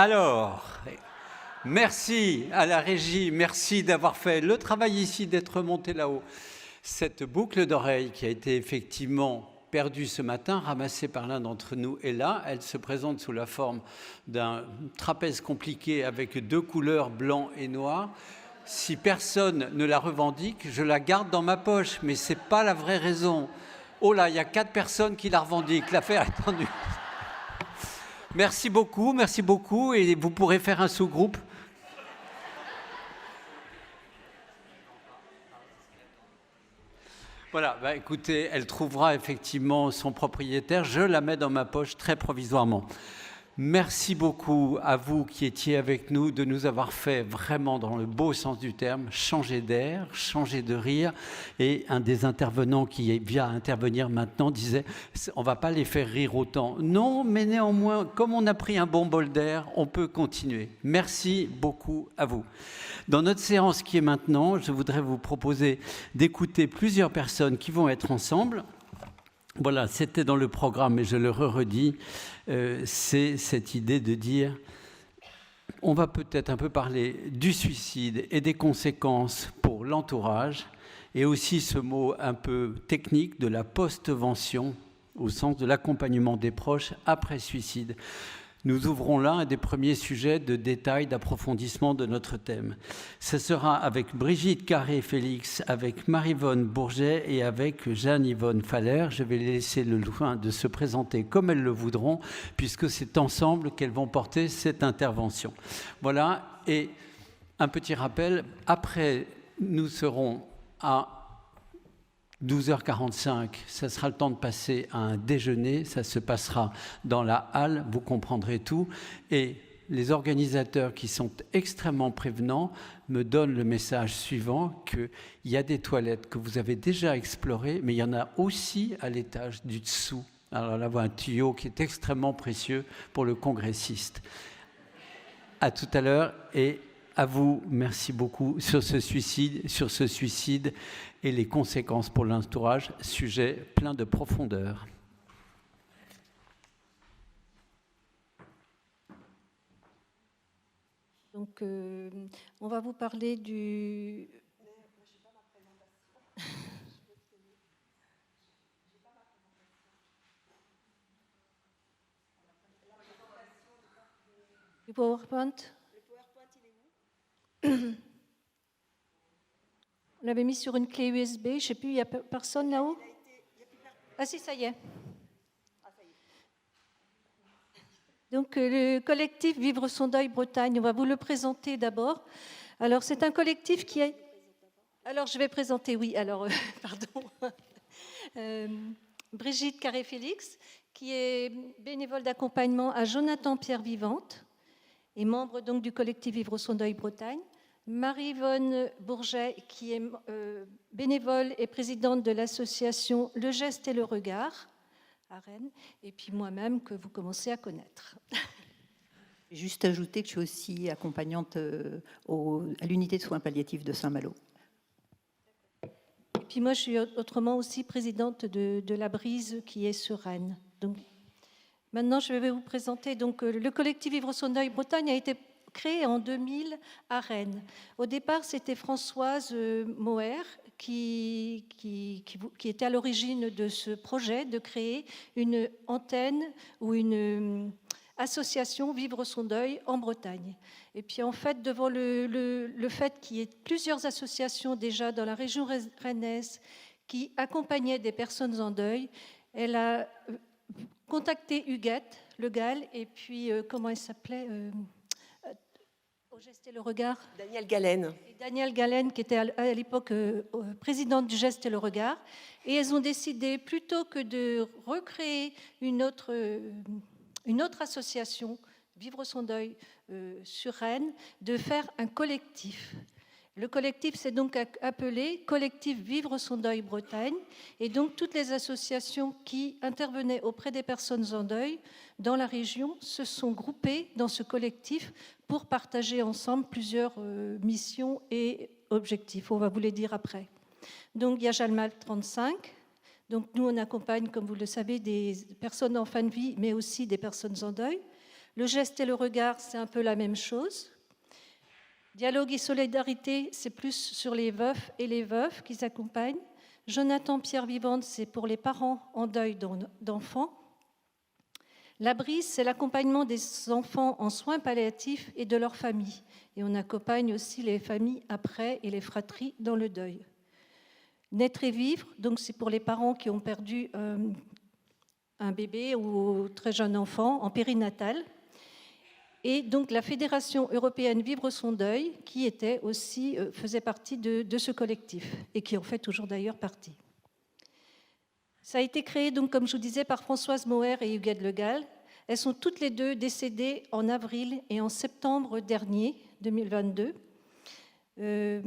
Alors, merci à la régie, merci d'avoir fait le travail ici, d'être monté là-haut. Cette boucle d'oreille qui a été effectivement perdue ce matin, ramassée par l'un d'entre nous, est là. Elle se présente sous la forme d'un trapèze compliqué avec deux couleurs, blanc et noir. Si personne ne la revendique, je la garde dans ma poche, mais ce n'est pas la vraie raison. Oh là, il y a 4 personnes qui la revendiquent, l'affaire est tendue. Merci beaucoup, et vous pourrez faire un sous-groupe. Voilà, bah écoutez, elle trouvera effectivement son propriétaire. Je la mets dans ma poche très provisoirement. Merci beaucoup à vous qui étiez avec nous de nous avoir fait vraiment, dans le beau sens du terme, changer d'air, changer de rire. Et un des intervenants qui vient intervenir maintenant disait « on ne va pas les faire rire autant ». Non, mais néanmoins, comme on a pris un bon bol d'air, on peut continuer. Merci beaucoup à vous. Dans notre séance qui est maintenant, je voudrais vous proposer d'écouter plusieurs personnes qui vont être ensemble. Voilà, c'était dans le programme et je le redis, c'est cette idée de dire, on va peut-être un peu parler du suicide et des conséquences pour l'entourage, et aussi ce mot un peu technique de la postvention, au sens de l'accompagnement des proches après suicide. Nous ouvrons là un des premiers sujets de détail, d'approfondissement de notre thème. Ce sera avec Brigitte Carré-Félix, avec Marie-Vonne Bourget et avec Jeanne-Yvonne Faller. Je vais les laisser le soin de se présenter comme elles le voudront, puisque c'est ensemble qu'elles vont porter cette intervention. Voilà, et un petit rappel, après nous serons à 12h45, ça sera le temps de passer à un déjeuner, ça se passera dans la halle, vous comprendrez tout. Et les organisateurs qui sont extrêmement prévenants me donnent le message suivant, qu'il y a des toilettes que vous avez déjà explorées, mais il y en a aussi à l'étage du dessous. Alors là, voilà un tuyau qui est extrêmement précieux pour le congressiste. À tout à l'heure, et à vous, merci beaucoup sur ce suicide et les conséquences pour l'entourage, sujet plein de profondeur. Donc, on va vous parler du... du PowerPoint. On l'avait mis sur une clé USB, je ne sais plus, il n'y a personne là-haut? Ah si, ça y est. Donc le collectif Vivre son deuil Bretagne, on va vous le présenter d'abord. Alors c'est un collectif qui est... Alors je vais présenter, oui, alors, pardon. Brigitte Carré-Félix, qui est bénévole d'accompagnement à Jonathan Pierre Vivante, et membre donc du collectif Vivre son deuil Bretagne. Marie-Vonne Bourget, qui est bénévole et présidente de l'association Le Geste et le Regard, à Rennes, et puis moi-même, que vous commencez à connaître. Juste ajouter que je suis aussi accompagnante à l'unité de soins palliatifs de Saint-Malo. Et puis moi, je suis autrement aussi présidente de la Brise, qui est sur Rennes. Donc, maintenant, je vais vous présenter. Donc, le collectif Vivre son deuil Bretagne a été créé en 2000 à Rennes. Au départ, c'était Françoise Moher qui était à l'origine de ce projet de créer une antenne ou une association Vivre son deuil en Bretagne. Et puis en fait, devant le fait qu'il y ait plusieurs associations déjà dans la région rennaise qui accompagnaient des personnes en deuil, elle a contacté Huguette Le Gall et puis comment elle s'appelait Au Geste et le Regard. Danielle Galen. Danielle Galen, qui était à l'époque présidente du Geste et le Regard. Et elles ont décidé, plutôt que de recréer une autre association, Vivre son deuil sur Rennes, de faire un collectif. Le collectif s'est donc appelé Collectif Vivre son deuil Bretagne, et donc toutes les associations qui intervenaient auprès des personnes en deuil dans la région se sont groupées dans ce collectif pour partager ensemble plusieurs missions et objectifs. On va vous les dire après. Donc il y a Jalmal 35. Donc nous on accompagne, comme vous le savez, des personnes en fin de vie, mais aussi des personnes en deuil. Le geste et le regard, c'est un peu la même chose. Dialogue et solidarité, c'est plus sur les veufs et les veuves qui s'accompagnent. Jonathan Pierre Vivante, c'est pour les parents en deuil d'enfants. La brise, c'est l'accompagnement des enfants en soins palliatifs et de leurs familles. Et on accompagne aussi les familles après et les fratries dans le deuil. Naître et vivre, donc c'est pour les parents qui ont perdu un bébé ou très jeune enfant en périnatal. Et donc la Fédération européenne Vivre son deuil, qui était aussi, faisait partie de ce collectif et qui en fait toujours d'ailleurs partie. Ça a été créé, donc, comme je vous disais, par Françoise Moher et Huguette Le Gall. Elles sont toutes les deux décédées en avril et en septembre dernier, 2022. Et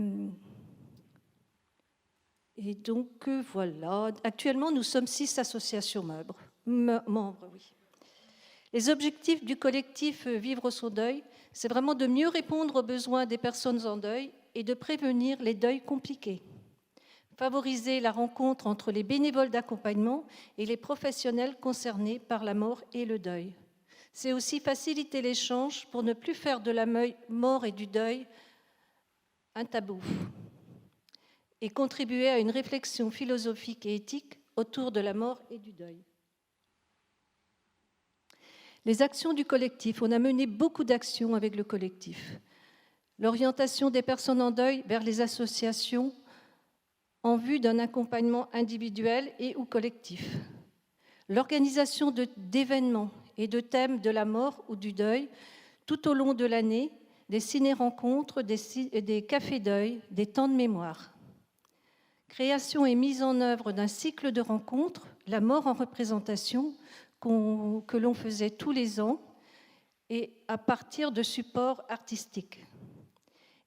donc, voilà. Actuellement, nous sommes 6 associations membres. Oui. Les objectifs du collectif Vivre son deuil, c'est vraiment de mieux répondre aux besoins des personnes en deuil et de prévenir les deuils compliqués. Favoriser la rencontre entre les bénévoles d'accompagnement et les professionnels concernés par la mort et le deuil. C'est aussi faciliter l'échange pour ne plus faire de la mort et du deuil un tabou et contribuer à une réflexion philosophique et éthique autour de la mort et du deuil. Les actions du collectif, on a mené beaucoup d'actions avec le collectif. L'orientation des personnes en deuil vers les associations en vue d'un accompagnement individuel et ou collectif. L'organisation d'événements et de thèmes de la mort ou du deuil tout au long de l'année, des ciné-rencontres, des cafés deuil, des temps de mémoire. Création et mise en œuvre d'un cycle de rencontres, la mort en représentation, que l'on faisait tous les ans et à partir de supports artistiques.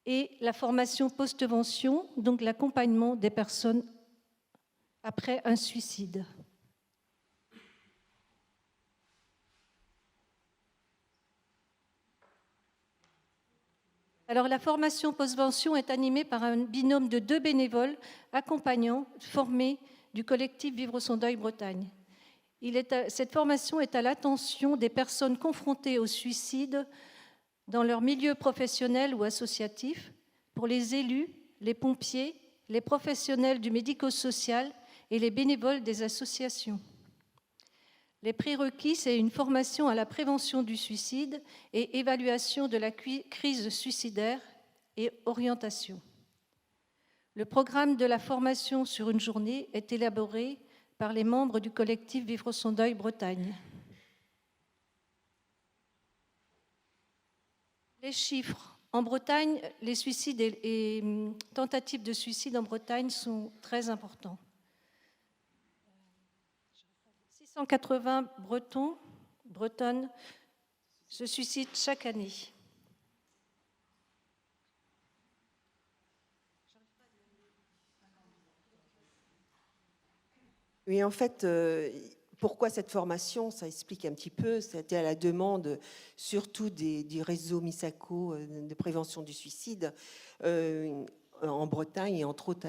Et la formation post-vention, donc l'accompagnement des personnes après un suicide. Alors la formation post-vention est animée par un binôme de 2 bénévoles accompagnants formés du collectif Vivre son deuil Bretagne. Cette formation est à l'attention des personnes confrontées au suicide dans leur milieu professionnel ou associatif, pour les élus, les pompiers, les professionnels du médico-social et les bénévoles des associations. Les prérequis, c'est une formation à la prévention du suicide et évaluation de la crise suicidaire et orientation. Le programme de la formation sur une journée est élaboré par les membres du collectif Vivre son deuil Bretagne. Les chiffres. En Bretagne, les suicides et tentatives de suicide en Bretagne sont très importants. 680 Bretonnes se suicident chaque année. Oui, en fait, pourquoi cette formation? Ça explique un petit peu. C'était à la demande surtout du réseau Misako de prévention du suicide en Bretagne et entre autres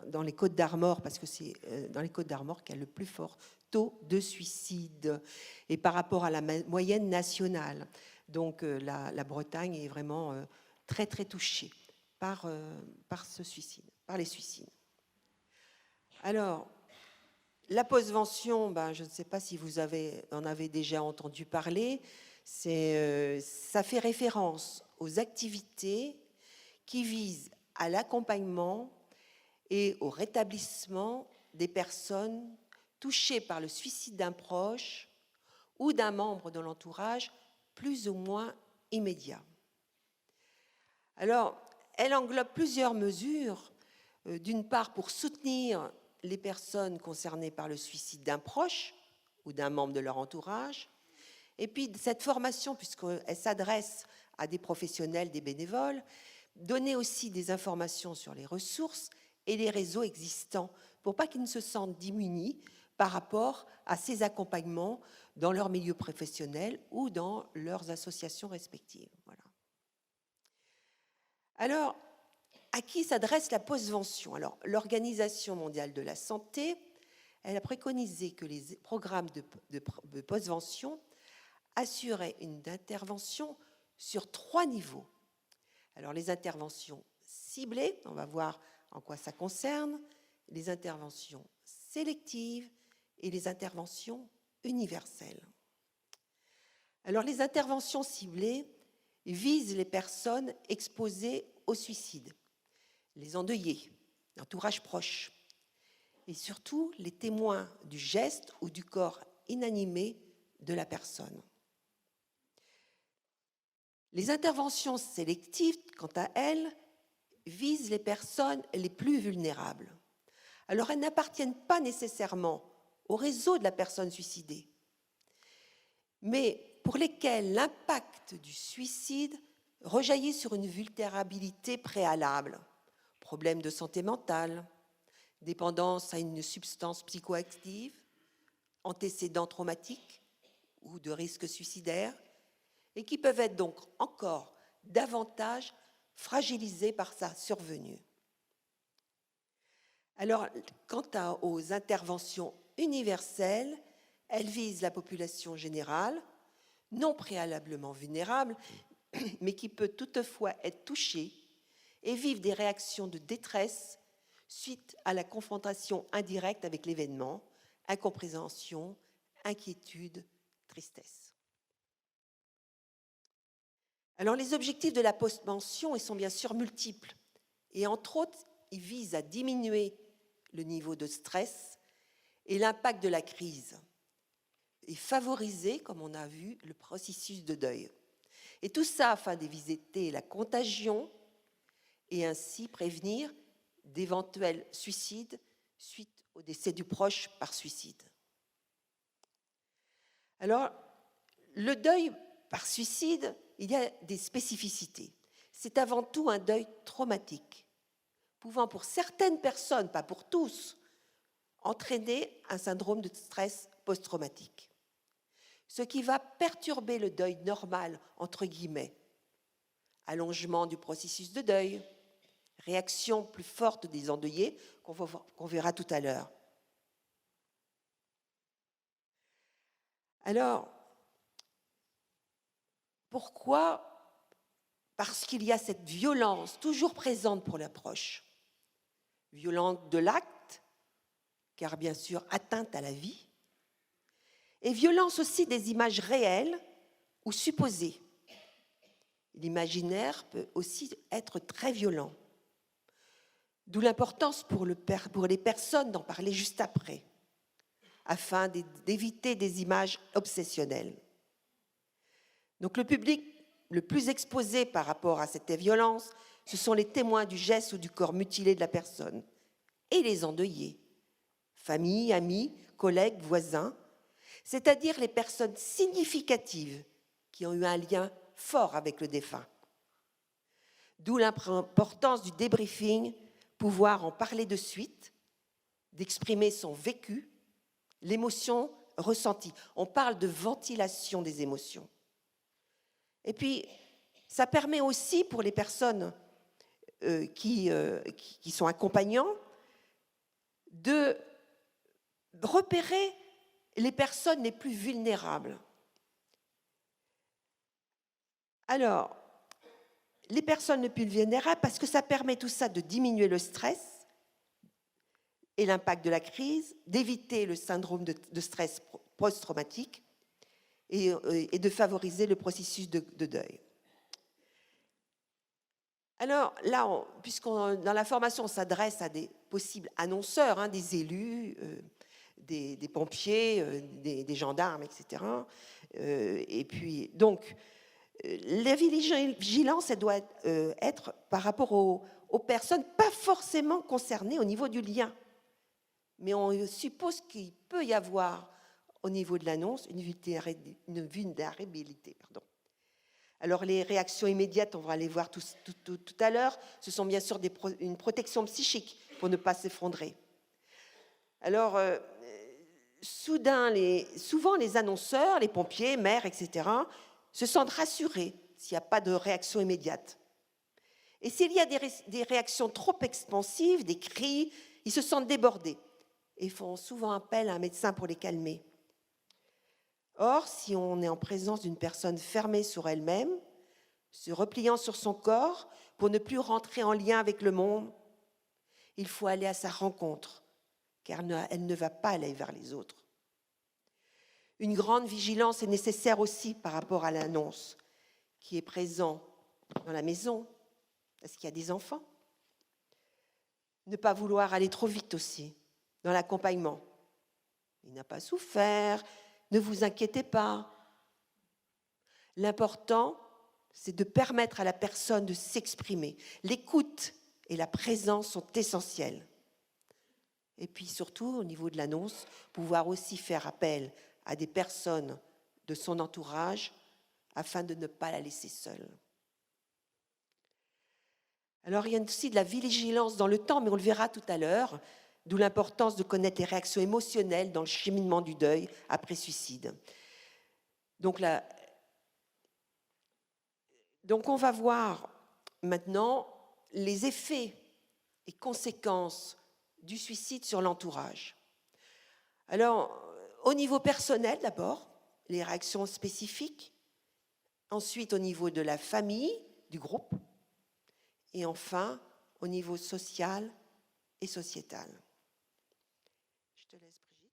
dans les Côtes d'Armor, parce que c'est dans les Côtes d'Armor qu'il y a le plus fort taux de suicide et par rapport à la moyenne nationale. Donc la Bretagne est vraiment très très touchée par ce suicide, par les suicides. Alors, la postvention, je ne sais pas si vous en avez déjà entendu parler, ça fait référence aux activités qui visent à l'accompagnement et au rétablissement des personnes touchées par le suicide d'un proche ou d'un membre de l'entourage plus ou moins immédiat. Alors, elle englobe plusieurs mesures, d'une part pour soutenir les personnes concernées par le suicide d'un proche ou d'un membre de leur entourage. Et puis cette formation, puisqu'elle s'adresse à des professionnels, des bénévoles, donner aussi des informations sur les ressources et les réseaux existants pour pas qu'ils ne se sentent démunis par rapport à ces accompagnements dans leur milieu professionnel ou dans leurs associations respectives. Voilà. Alors, à qui s'adresse la postvention? Alors, l'Organisation mondiale de la santé, elle a préconisé que les programmes de postvention assurer une intervention sur 3 niveaux. Alors les interventions ciblées, on va voir en quoi ça concerne, les interventions sélectives et les interventions universelles. Alors les interventions ciblées visent les personnes exposées au suicide, les endeuillés, l'entourage proche, et surtout les témoins du geste ou du corps inanimé de la personne. Les interventions sélectives, quant à elles, visent les personnes les plus vulnérables. Alors elles n'appartiennent pas nécessairement au réseau de la personne suicidée, mais pour lesquelles l'impact du suicide rejaillit sur une vulnérabilité préalable, problèmes de santé mentale, dépendance à une substance psychoactive, antécédents traumatiques ou de risques suicidaires, et qui peuvent être donc encore davantage fragilisés par sa survenue. Alors, quant aux interventions universelles, elles visent la population générale, non préalablement vulnérable, mais qui peut toutefois être touchée et vivre des réactions de détresse suite à la confrontation indirecte avec l'événement, incompréhension, inquiétude, tristesse. Alors les objectifs de la postmention, ils sont bien sûr multiples, et entre autres, ils visent à diminuer le niveau de stress et l'impact de la crise, et favoriser, comme on a vu, le processus de deuil. Et tout ça afin d'éviter la contagion et ainsi prévenir d'éventuels suicides suite au décès du proche par suicide. Alors, le deuil par suicide, il y a des spécificités. C'est avant tout un deuil traumatique, pouvant pour certaines personnes, pas pour tous, entraîner un syndrome de stress post-traumatique. Ce qui va perturber le deuil normal, entre guillemets. Allongement du processus de deuil, réaction plus forte des endeuillés, qu'on verra tout à l'heure. Alors, pourquoi? Parce qu'il y a cette violence toujours présente pour l'approche. Violence de l'acte, car bien sûr atteinte à la vie, et violence aussi des images réelles ou supposées. L'imaginaire peut aussi être très violent. D'où l'importance pour les personnes d'en parler juste après, afin d'éviter des images obsessionnelles. Donc le public le plus exposé par rapport à cette violence, ce sont les témoins du geste ou du corps mutilé de la personne et les endeuillés, famille, amis, collègues, voisins, c'est-à-dire les personnes significatives qui ont eu un lien fort avec le défunt. D'où l'importance du débriefing, pouvoir en parler de suite, d'exprimer son vécu, l'émotion ressentie. On parle de ventilation des émotions. Et puis, ça permet aussi pour les personnes qui sont accompagnants de repérer les personnes les plus vulnérables. Alors, les personnes les plus vulnérables, parce que ça permet tout ça de diminuer le stress et l'impact de la crise, d'éviter le syndrome de stress post-traumatique et de favoriser le processus de deuil. Alors là, puisqu'on dans la formation, on s'adresse à des possibles annonceurs, des élus, des pompiers, des gendarmes, etc. Et puis, donc, la vigilance, elle doit être par rapport aux personnes pas forcément concernées au niveau du lien. Mais on suppose qu'il peut y avoir, au niveau de l'annonce, une vulnérabilité. Alors, les réactions immédiates, on va les voir tout à l'heure, ce sont bien sûr une protection psychique pour ne pas s'effondrer. Alors, souvent, les annonceurs, les pompiers, maires, etc., se sentent rassurés s'il n'y a pas de réaction immédiate. Et s'il y a des réactions trop expansives, des cris, ils se sentent débordés et font souvent appel à un médecin pour les calmer. Or, si on est en présence d'une personne fermée sur elle-même, se repliant sur son corps pour ne plus rentrer en lien avec le monde, il faut aller à sa rencontre, car elle ne va pas aller vers les autres. Une grande vigilance est nécessaire aussi par rapport à l'annonce qui est présent dans la maison, parce qu'il y a des enfants. Ne pas vouloir aller trop vite aussi dans l'accompagnement. Il n'a pas souffert, ne vous inquiétez pas. L'important, c'est de permettre à la personne de s'exprimer. L'écoute et la présence sont essentielles. Et puis surtout, au niveau de l'annonce, pouvoir aussi faire appel à des personnes de son entourage afin de ne pas la laisser seule. Alors, il y a aussi de la vigilance dans le temps, mais on le verra tout à l'heure, d'où l'importance de connaître les réactions émotionnelles dans le cheminement du deuil après suicide. Donc, on va voir maintenant les effets et conséquences du suicide sur l'entourage. Alors, au niveau personnel d'abord, les réactions spécifiques, ensuite au niveau de la famille, du groupe, et enfin au niveau social et sociétal. Je te laisse, Brigitte.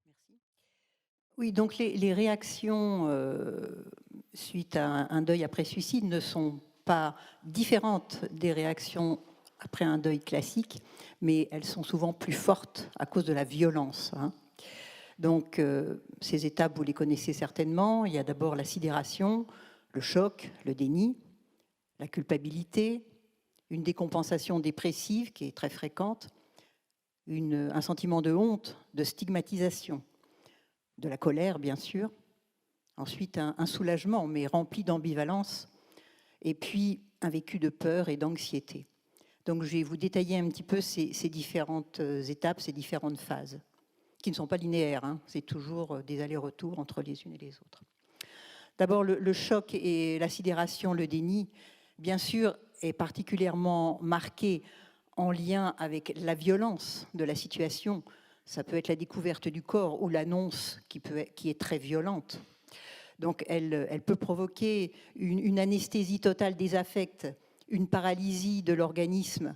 Merci. Oui, donc les réactions suite à un deuil après suicide ne sont pas différentes des réactions après un deuil classique, mais elles sont souvent plus fortes à cause de la violence. Donc, ces étapes, vous les connaissez certainement. Il y a d'abord la sidération, le choc, le déni, la culpabilité, une décompensation dépressive qui est très fréquente, un sentiment de honte, de stigmatisation, de la colère, bien sûr. Ensuite, un soulagement, mais rempli d'ambivalence. Et puis, un vécu de peur et d'anxiété. Donc, je vais vous détailler un petit peu ces différentes étapes, ces différentes phases, qui ne sont pas linéaires. C'est toujours des allers-retours entre les unes et les autres. D'abord, le choc et la sidération, le déni, bien sûr, est particulièrement marqué en lien avec la violence de la situation. Ça peut être la découverte du corps ou l'annonce qui est très violente. Donc, elle peut provoquer une anesthésie totale des affects, une paralysie de l'organisme,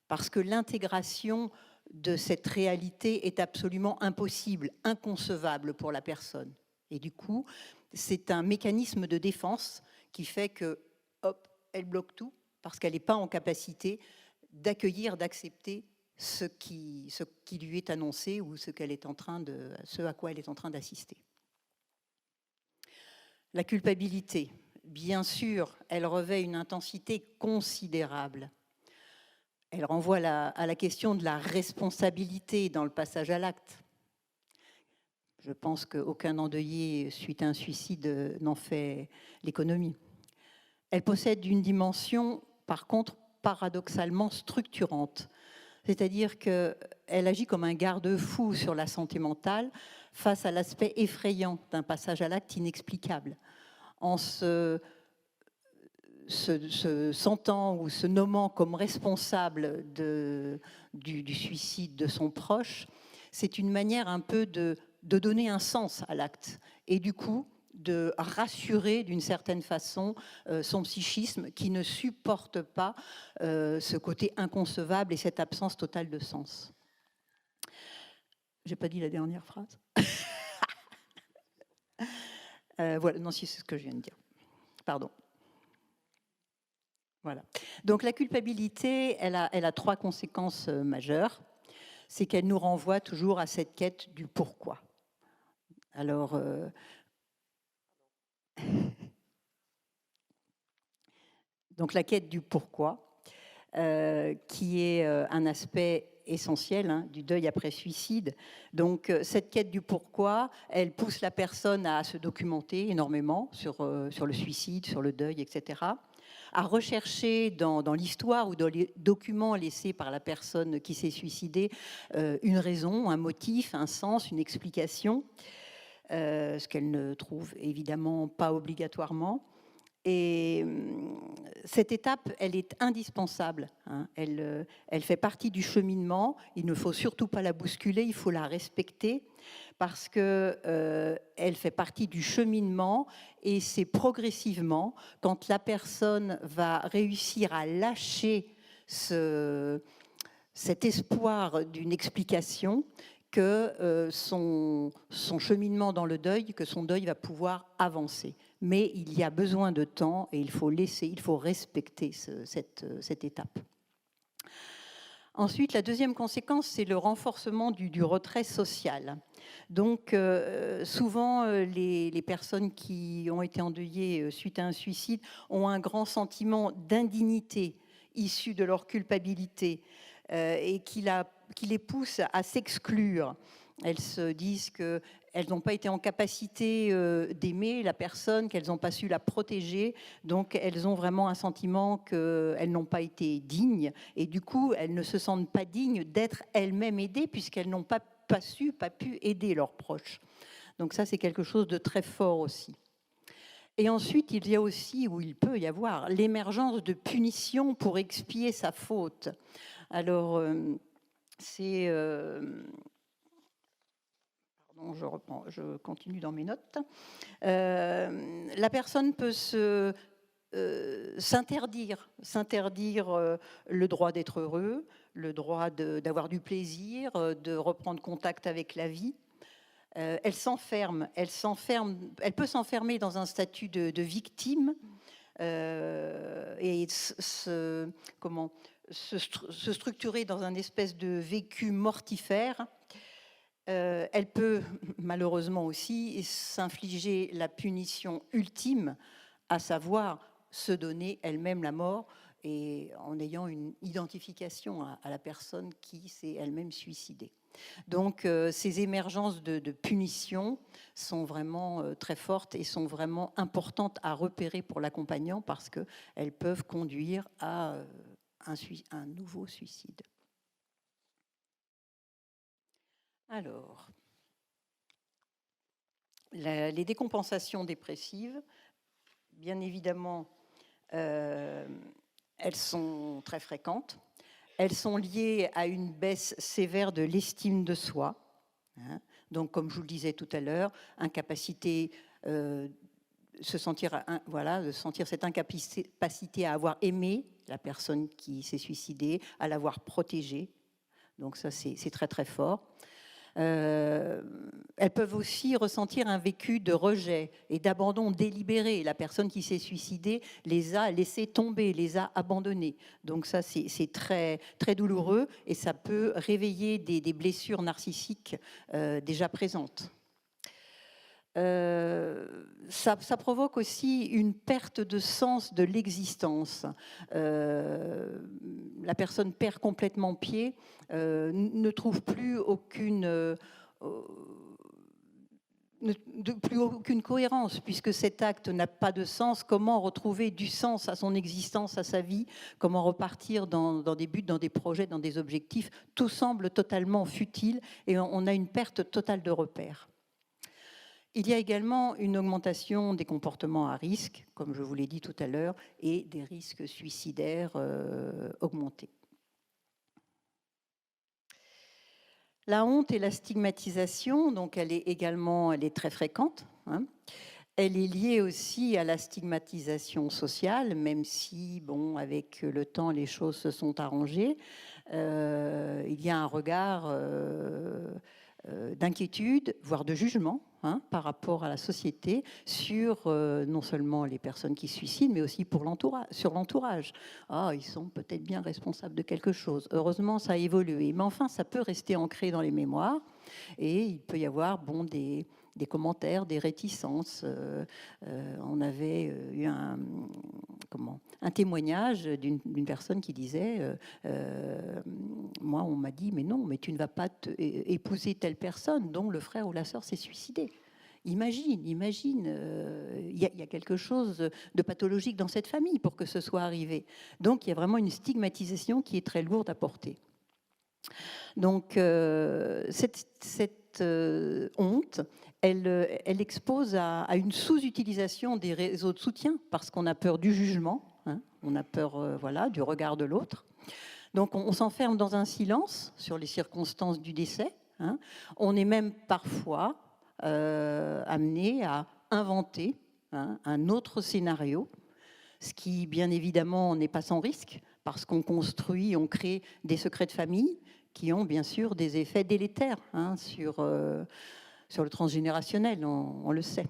parce que l'intégration de cette réalité est absolument impossible, inconcevable pour la personne. Et du coup, c'est un mécanisme de défense qui fait que, hop, elle bloque tout, parce qu'elle n'est pas en capacité d'accueillir, d'accepter ce qui lui est annoncé ou ce à quoi elle est en train d'assister. La culpabilité, bien sûr, elle revêt une intensité considérable. Elle renvoie à la question de la responsabilité dans le passage à l'acte. Je pense qu'aucun endeuillé suite à un suicide n'en fait l'économie. Elle possède une dimension, par contre, paradoxalement structurante. C'est-à-dire qu'elle agit comme un garde-fou sur la santé mentale face à l'aspect effrayant d'un passage à l'acte inexplicable. En se sentant ou se nommant comme responsable du suicide de son proche, c'est une manière un peu de donner un sens à l'acte et du coup de rassurer d'une certaine façon son psychisme qui ne supporte pas ce côté inconcevable et cette absence totale de sens. J'ai pas dit la dernière phrase. Voilà, non, si c'est ce que je viens de dire. Pardon. Voilà. Donc la culpabilité, elle a trois conséquences majeures. C'est qu'elle nous renvoie toujours à cette quête du pourquoi. Alors, donc la quête du pourquoi, qui est un aspect essentiel du deuil après suicide. Donc cette quête du pourquoi, elle pousse la personne à se documenter énormément sur le suicide, sur le deuil, etc., à rechercher dans l'histoire ou dans les documents laissés par la personne qui s'est suicidée une raison, un motif, un sens, une explication, ce qu'elle ne trouve évidemment pas obligatoirement. Et cette étape, elle est indispensable. Hein. Elle fait partie du cheminement. Il ne faut surtout pas la bousculer, il faut la respecter parce qu'elle fait partie du cheminement et c'est progressivement, quand la personne va réussir à lâcher cet espoir d'une explication, que son cheminement dans le deuil, que son deuil va pouvoir avancer. Mais il y a besoin de temps et il faut respecter cette étape. Ensuite, la deuxième conséquence, c'est le renforcement du retrait social. Donc, souvent, les personnes qui ont été endeuillées suite à un suicide ont un grand sentiment d'indignité issu de leur culpabilité et qui les pousse à s'exclure. Elles se disent qu'elles n'ont pas été en capacité d'aimer la personne, qu'elles n'ont pas su la protéger. Donc, elles ont vraiment un sentiment qu'elles n'ont pas été dignes. Et du coup, elles ne se sentent pas dignes d'être elles-mêmes aidées puisqu'elles n'ont pas pu aider leurs proches. Donc ça, c'est quelque chose de très fort aussi. Et ensuite, il y a aussi, ou il peut y avoir, l'émergence de punitions pour expier sa faute. Alors, pardon, je continue dans mes notes. La personne peut s'interdire le droit d'être heureux, le droit d'avoir du plaisir, de reprendre contact avec la vie. Elle peut s'enfermer dans un statut de victime et se structurer dans un espèce de vécu mortifère. Elle peut malheureusement aussi s'infliger la punition ultime, à savoir se donner elle-même la mort, et en ayant une identification à la personne qui s'est elle-même suicidée. Donc ces émergences de punition sont vraiment très fortes et sont vraiment importantes à repérer pour l'accompagnant parce qu'elles peuvent conduire à un nouveau suicide. Alors, les décompensations dépressives, bien évidemment, elles sont très fréquentes. Elles sont liées à une baisse sévère de l'estime de soi. Hein. Donc, comme je vous le disais tout à l'heure, incapacité de sentir cette incapacité à avoir aimé la personne qui s'est suicidée, à l'avoir protégée. Donc ça, c'est très très fort. Elles peuvent aussi ressentir un vécu de rejet et d'abandon délibéré. La personne qui s'est suicidée les a laissés tomber, les a abandonnés. Donc ça, c'est très, très douloureux et ça peut réveiller des blessures narcissiques déjà présentes. Ça provoque aussi une perte de sens de l'existence. La personne perd complètement pied, ne trouve plus aucune cohérence, puisque cet acte n'a pas de sens. Comment retrouver du sens à son existence, à sa vie? Comment repartir dans des buts, dans des projets, dans des objectifs? Tout semble totalement futile et on a une perte totale de repères. Il y a également une augmentation des comportements à risque, comme je vous l'ai dit tout à l'heure, et des risques suicidaires augmentés. La honte et la stigmatisation, donc elle est très fréquente. Hein. Elle est liée aussi à la stigmatisation sociale, même si, bon, avec le temps, les choses se sont arrangées. Il y a un regard d'inquiétude, voire de jugement, hein, par rapport à la société sur non seulement les personnes qui se suicident, mais aussi sur l'entourage. Ah, ils sont peut-être bien responsables de quelque chose. Heureusement, ça a évolué. Mais enfin, ça peut rester ancré dans les mémoires et il peut y avoir des commentaires, des réticences. On avait eu un témoignage d'une personne qui disait moi, on m'a dit, mais non, mais tu ne vas pas épouser telle personne dont le frère ou la sœur s'est suicidé. Imagine, il y a quelque chose de pathologique dans cette famille pour que ce soit arrivé. Donc, il y a vraiment une stigmatisation qui est très lourde à porter. Donc, cette honte, elle expose à une sous-utilisation des réseaux de soutien parce qu'on a peur du jugement. hein. On a peur voilà, du regard de l'autre. Donc on s'enferme dans un silence sur les circonstances du décès, hein. On est même parfois amené à inventer, hein, un autre scénario, ce qui bien évidemment n'est pas sans risque, parce qu'on construit, on crée des secrets de famille qui ont bien sûr des effets délétères, hein, sur le transgénérationnel, on le sait.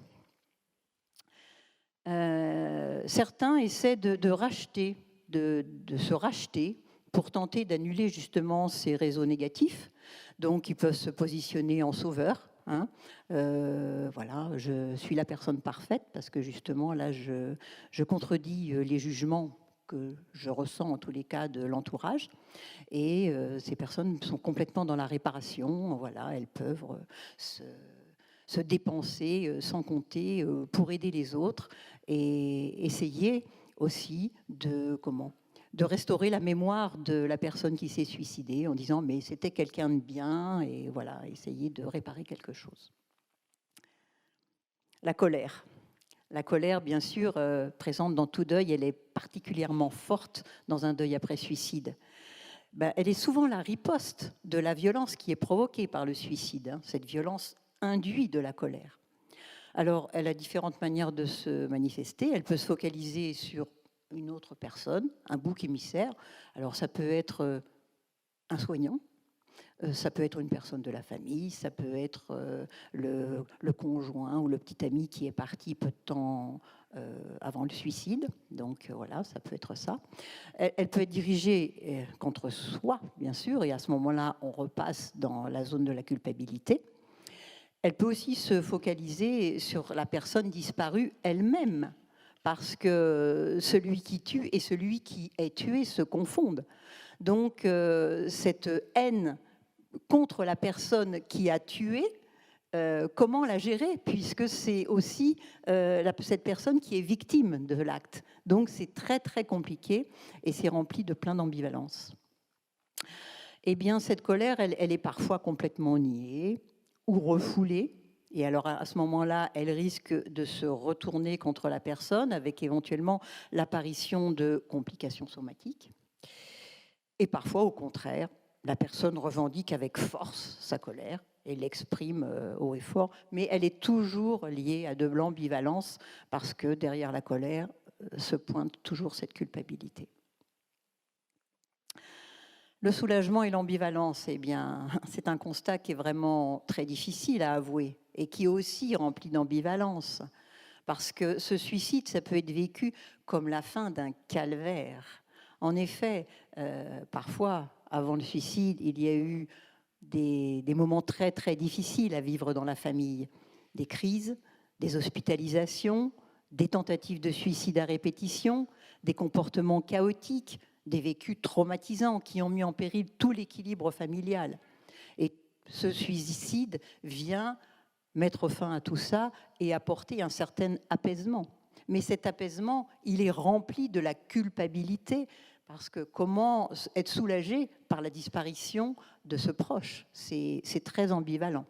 Certains essaient de racheter, de se racheter pour tenter d'annuler justement ces réseaux négatifs. Donc ils peuvent se positionner en sauveur, hein. Voilà, je suis la personne parfaite parce que justement là je contredis les jugements que je ressens en tous les cas de l'entourage, et ces personnes sont complètement dans la réparation. Voilà, elles peuvent se dépenser sans compter pour aider les autres et essayer aussi de restaurer la mémoire de la personne qui s'est suicidée en disant mais c'était quelqu'un de bien, et voilà, essayer de réparer quelque chose. La colère. La colère, bien sûr, présente dans tout deuil, elle est particulièrement forte dans un deuil après suicide. Elle est souvent la riposte de la violence qui est provoquée par le suicide, hein. Cette violence induit de la colère. Alors, elle a différentes manières de se manifester. Elle peut se focaliser sur une autre personne, un bouc émissaire. Alors, ça peut être un soignant, ça peut être une personne de la famille, ça peut être le conjoint ou le petit ami qui est parti peu de temps avant le suicide. Donc voilà, ça peut être ça. Elle peut être dirigée contre soi, bien sûr, et à ce moment-là, on repasse dans la zone de la culpabilité. Elle peut aussi se focaliser sur la personne disparue elle-même, parce que celui qui tue et celui qui est tué se confondent. Donc cette haine contre la personne qui a tué, comment la gérer, puisque c'est aussi cette personne qui est victime de l'acte. Donc c'est très très compliqué et c'est rempli de plein d'ambivalences. Eh bien, cette colère, elle est parfois complètement niée ou refoulée. Et alors, à ce moment-là, elle risque de se retourner contre la personne avec éventuellement l'apparition de complications somatiques. Et parfois, au contraire, la personne revendique avec force sa colère et l'exprime haut et fort, mais elle est toujours liée à de l'ambivalence parce que derrière la colère se pointe toujours cette culpabilité. Le soulagement et l'ambivalence, eh bien, c'est un constat qui est vraiment très difficile à avouer et qui est aussi rempli d'ambivalence, parce que ce suicide, ça peut être vécu comme la fin d'un calvaire. En effet, parfois, avant le suicide, il y a eu des moments très, très difficiles à vivre dans la famille. Des crises, des hospitalisations, des tentatives de suicide à répétition, des comportements chaotiques, des vécus traumatisants qui ont mis en péril tout l'équilibre familial. Et ce suicide vient mettre fin à tout ça et apporter un certain apaisement. Mais cet apaisement, il est rempli de la culpabilité, parce que comment être soulagé par la disparition de ce proche, c'est très ambivalent.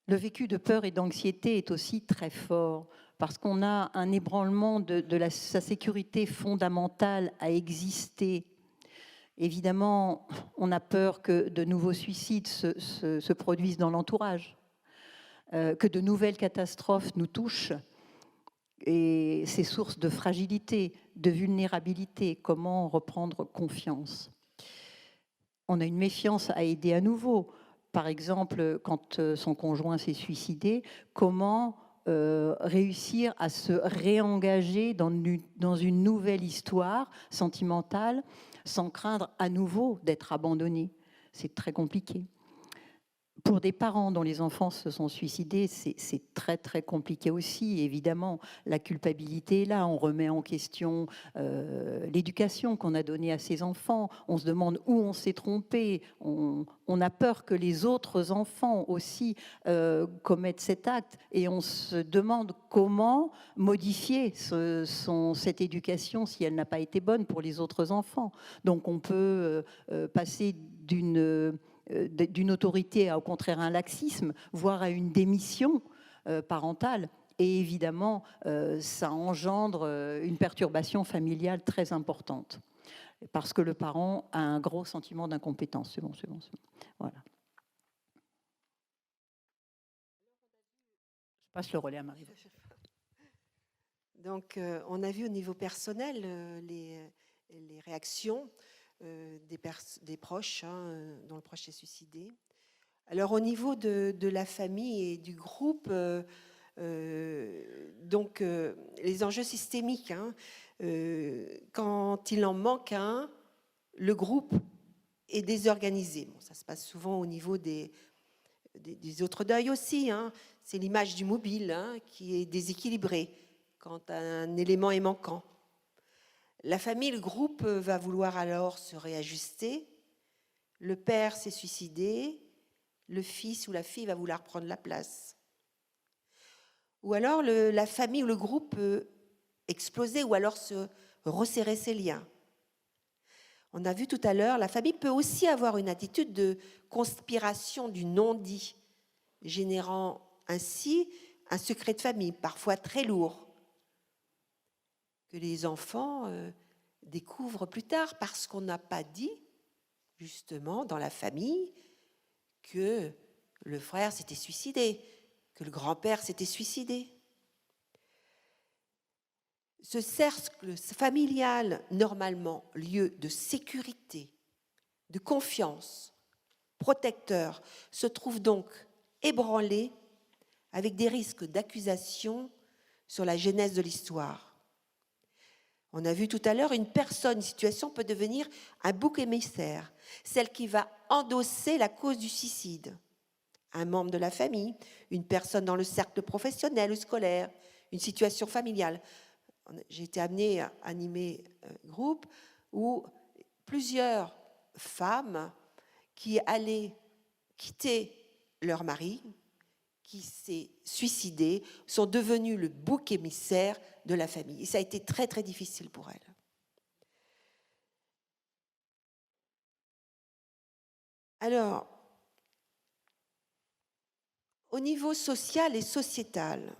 Le vécu de peur et d'anxiété est aussi très fort, parce qu'on a un ébranlement de sa sécurité fondamentale à exister. Évidemment, on a peur que de nouveaux suicides se produisent dans l'entourage, que de nouvelles catastrophes nous touchent, et ces sources de fragilité, de vulnérabilité. Comment reprendre confiance? On a une méfiance à aider à nouveau. Par exemple, quand son conjoint s'est suicidé, comment réussir à se réengager dans une nouvelle histoire sentimentale sans craindre à nouveau d'être abandonné? C'est très compliqué. Pour des parents dont les enfants se sont suicidés, c'est très très compliqué aussi. Évidemment, la culpabilité est là. On remet en question l'éducation qu'on a donnée à ses enfants. On se demande où on s'est trompé. On a peur que les autres enfants aussi commettent cet acte. Et on se demande comment modifier cette éducation si elle n'a pas été bonne pour les autres enfants. Donc on peut passer d'une autorité à, au contraire, un laxisme, voire à une démission parentale. Et évidemment, ça engendre une perturbation familiale très importante, parce que le parent a un gros sentiment d'incompétence. C'est bon. Voilà. Je passe le relais à Marie. Donc, on a vu au niveau personnel les réactions des proches, dont le proche est suicidé. Alors, au niveau de la famille et du groupe, donc les enjeux systémiques, quand il en manque un, le groupe est désorganisé. Bon, ça se passe souvent au niveau des autres deuils aussi. C'est l'image du mobile qui est déséquilibrée quand un élément est manquant. La famille, le groupe va vouloir alors se réajuster. Le père s'est suicidé, le fils ou la fille va vouloir prendre la place. Ou alors la famille ou le groupe peut exploser ou alors se resserrer ses liens. On a vu tout à l'heure, la famille peut aussi avoir une attitude de conspiration du non-dit, générant ainsi un secret de famille, parfois très lourd, que les enfants découvrent plus tard parce qu'on n'a pas dit, justement, dans la famille, que le frère s'était suicidé, que le grand-père s'était suicidé. Ce cercle familial, normalement lieu de sécurité, de confiance, protecteur, se trouve donc ébranlé avec des risques d'accusation sur la genèse de l'histoire. On a vu tout à l'heure, une situation peut devenir un bouc émissaire, celle qui va endosser la cause du suicide. Un membre de la famille, une personne dans le cercle professionnel ou scolaire, une situation familiale. J'ai été amenée à animer un groupe où plusieurs femmes qui allaient quitter leur mari, qui s'est suicidé, sont devenues le bouc émissaire de la famille. Et ça a été très, très difficile pour elles. Alors, au niveau social et sociétal,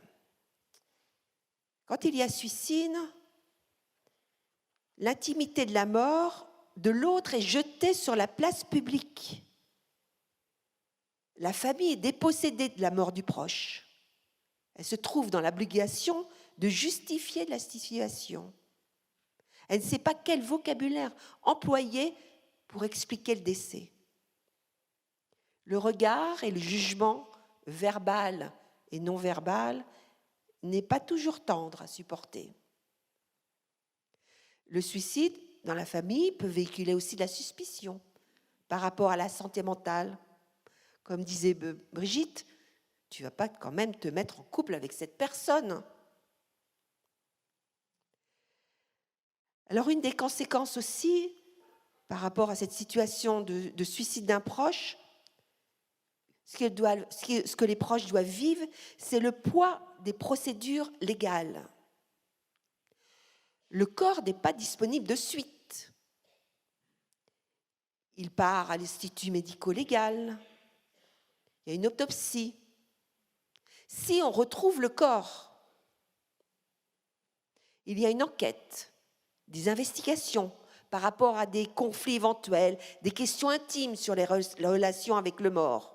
quand il y a suicide, l'intimité de la mort de l'autre est jetée sur la place publique. La famille est dépossédée de la mort du proche. Elle se trouve dans l'obligation de justifier la situation. Elle ne sait pas quel vocabulaire employer pour expliquer le décès. Le regard et le jugement verbal et non verbal n'est pas toujours tendre à supporter. Le suicide dans la famille peut véhiculer aussi de la suspicion par rapport à la santé mentale. Comme disait Brigitte, tu ne vas pas quand même te mettre en couple avec cette personne. Alors une des conséquences aussi, par rapport à cette situation de suicide d'un proche, ce que les proches doivent vivre, c'est le poids des procédures légales. Le corps n'est pas disponible de suite. Il part à l'institut médico-légal. Il y a une autopsie. Si on retrouve le corps, il y a une enquête, des investigations par rapport à des conflits éventuels, des questions intimes sur les relations avec le mort,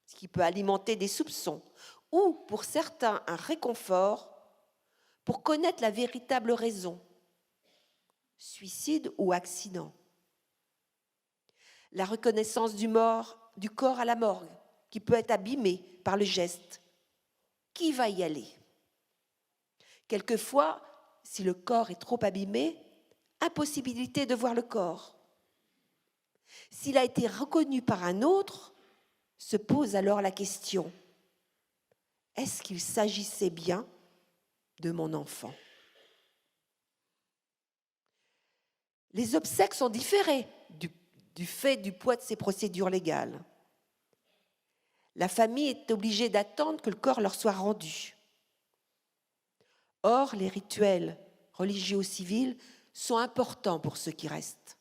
ce qui peut alimenter des soupçons, ou pour certains un réconfort pour connaître la véritable raison, suicide ou accident. La reconnaissance du corps à la morgue, qui peut être abîmé par le geste. Qui va y aller? Quelquefois, si le corps est trop abîmé, impossibilité de voir le corps. S'il a été reconnu par un autre, se pose alors la question, est-ce qu'il s'agissait bien de mon enfant? Les obsèques sont différées du fait du poids de ces procédures légales. La famille est obligée d'attendre que le corps leur soit rendu. Or, les rituels religieux ou civils sont importants pour ceux qui restent.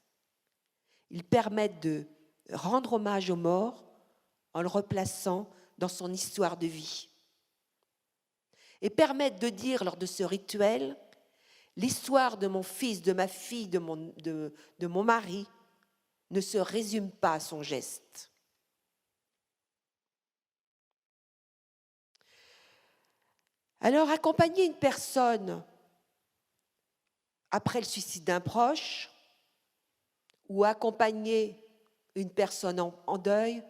Ils permettent de rendre hommage au mort en le replaçant dans son histoire de vie. et permettre de dire lors de ce rituel l'histoire de mon fils, de ma fille, de mon mari ne se résume pas à son geste. Alors, accompagner une personne après le suicide d'un proche ou accompagner une personne en deuil,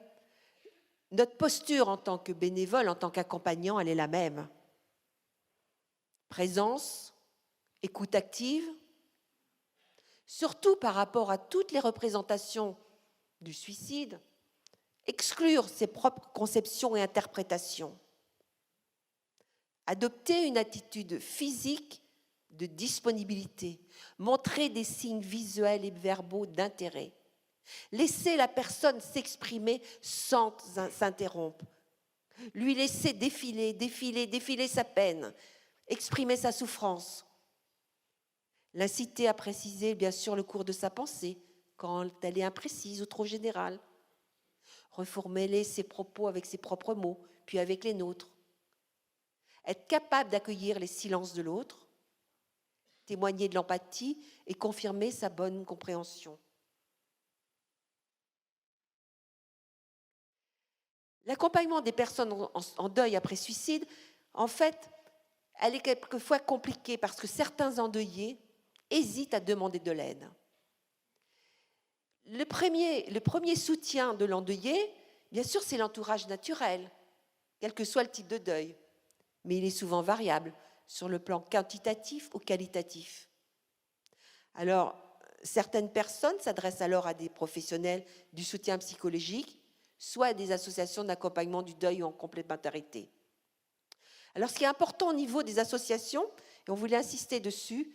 notre posture en tant que bénévole, en tant qu'accompagnant, elle est la même. Présence, écoute active, surtout par rapport à toutes les représentations du suicide, exclure ses propres conceptions et interprétations. Adopter une attitude physique de disponibilité, montrer des signes visuels et verbaux d'intérêt, laisser la personne s'exprimer sans s'interrompre, lui laisser défiler sa peine, exprimer sa souffrance, l'inciter à préciser bien sûr le cours de sa pensée quand elle est imprécise ou trop générale, reformuler ses propos avec ses propres mots, puis avec les nôtres, être capable d'accueillir les silences de l'autre, témoigner de l'empathie et confirmer sa bonne compréhension. L'accompagnement des personnes en deuil après suicide, en fait, elle est quelquefois compliquée parce que certains endeuillés hésitent à demander de l'aide. Le premier soutien de l'endeuillé, bien sûr, c'est l'entourage naturel, quel que soit le type de deuil, mais il est souvent variable sur le plan quantitatif ou qualitatif. Alors, certaines personnes s'adressent alors à des professionnels du soutien psychologique, soit à des associations d'accompagnement du deuil en complémentarité. Alors, ce qui est important au niveau des associations, et on voulait insister dessus,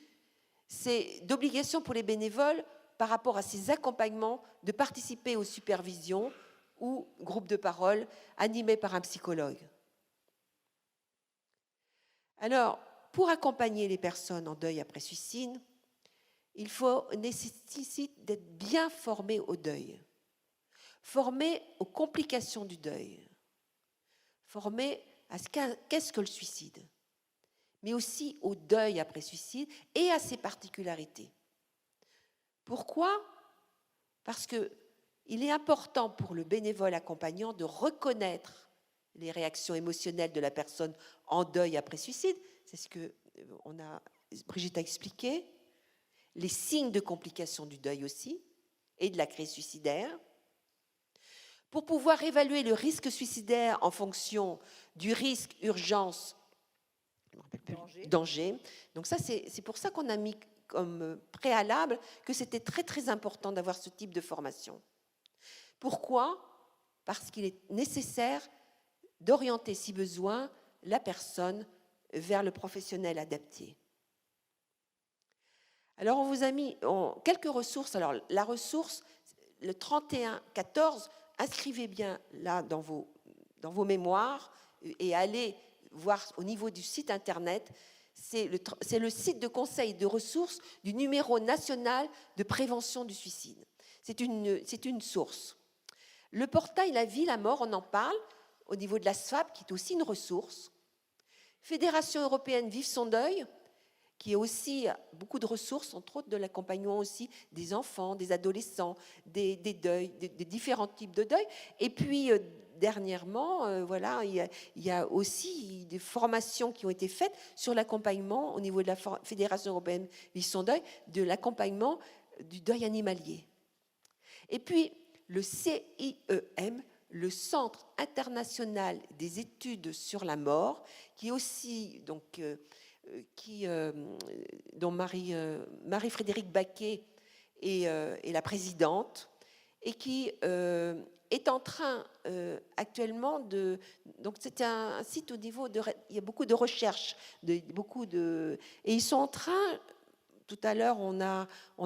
c'est d'obligation pour les bénévoles, par rapport à ces accompagnements, de participer aux supervisions ou groupes de parole animés par un psychologue. Alors, pour accompagner les personnes en deuil après suicide, il nécessite d'être bien formé au deuil, formé aux complications du deuil, formé à qu'est-ce que le suicide, mais aussi au deuil après suicide et à ses particularités. Pourquoi ? Parce qu'il est important pour le bénévole accompagnant de reconnaître les réactions émotionnelles de la personne en deuil après suicide, c'est ce que Brigitte a expliqué, les signes de complications du deuil aussi, et de la crise suicidaire, pour pouvoir évaluer le risque suicidaire en fonction du risque, urgence, danger. Donc ça, c'est pour ça qu'on a mis comme préalable que c'était très très important d'avoir ce type de formation. Pourquoi ? Parce qu'il est nécessaire d'orienter, si besoin, la personne vers le professionnel adapté. Alors, on vous a mis quelques ressources. Alors, la ressource, le 31-14, inscrivez bien là dans vos mémoires et allez voir au niveau du site internet. C'est le site de conseil de ressources du numéro national de prévention du suicide. C'est une source. Le portail La Vie, la Mort, on en parle au niveau de la SFAP, qui est aussi une ressource. Fédération européenne Vive son deuil, qui est aussi beaucoup de ressources, entre autres de l'accompagnement aussi des enfants, des adolescents, des deuils, des différents types de deuils. Et puis, dernièrement, voilà, il y a aussi des formations qui ont été faites sur l'accompagnement au niveau de la Fédération européenne Vive son deuil, de l'accompagnement du deuil animalier. Et puis, le CIEM, le Centre international des études sur la mort, qui est aussi donc dont Marie-Frédérique Baquet est la présidente, et qui est en train actuellement de... Donc c'est un site au niveau de... Il y a beaucoup de recherches, et ils sont en train... Tout à l'heure, on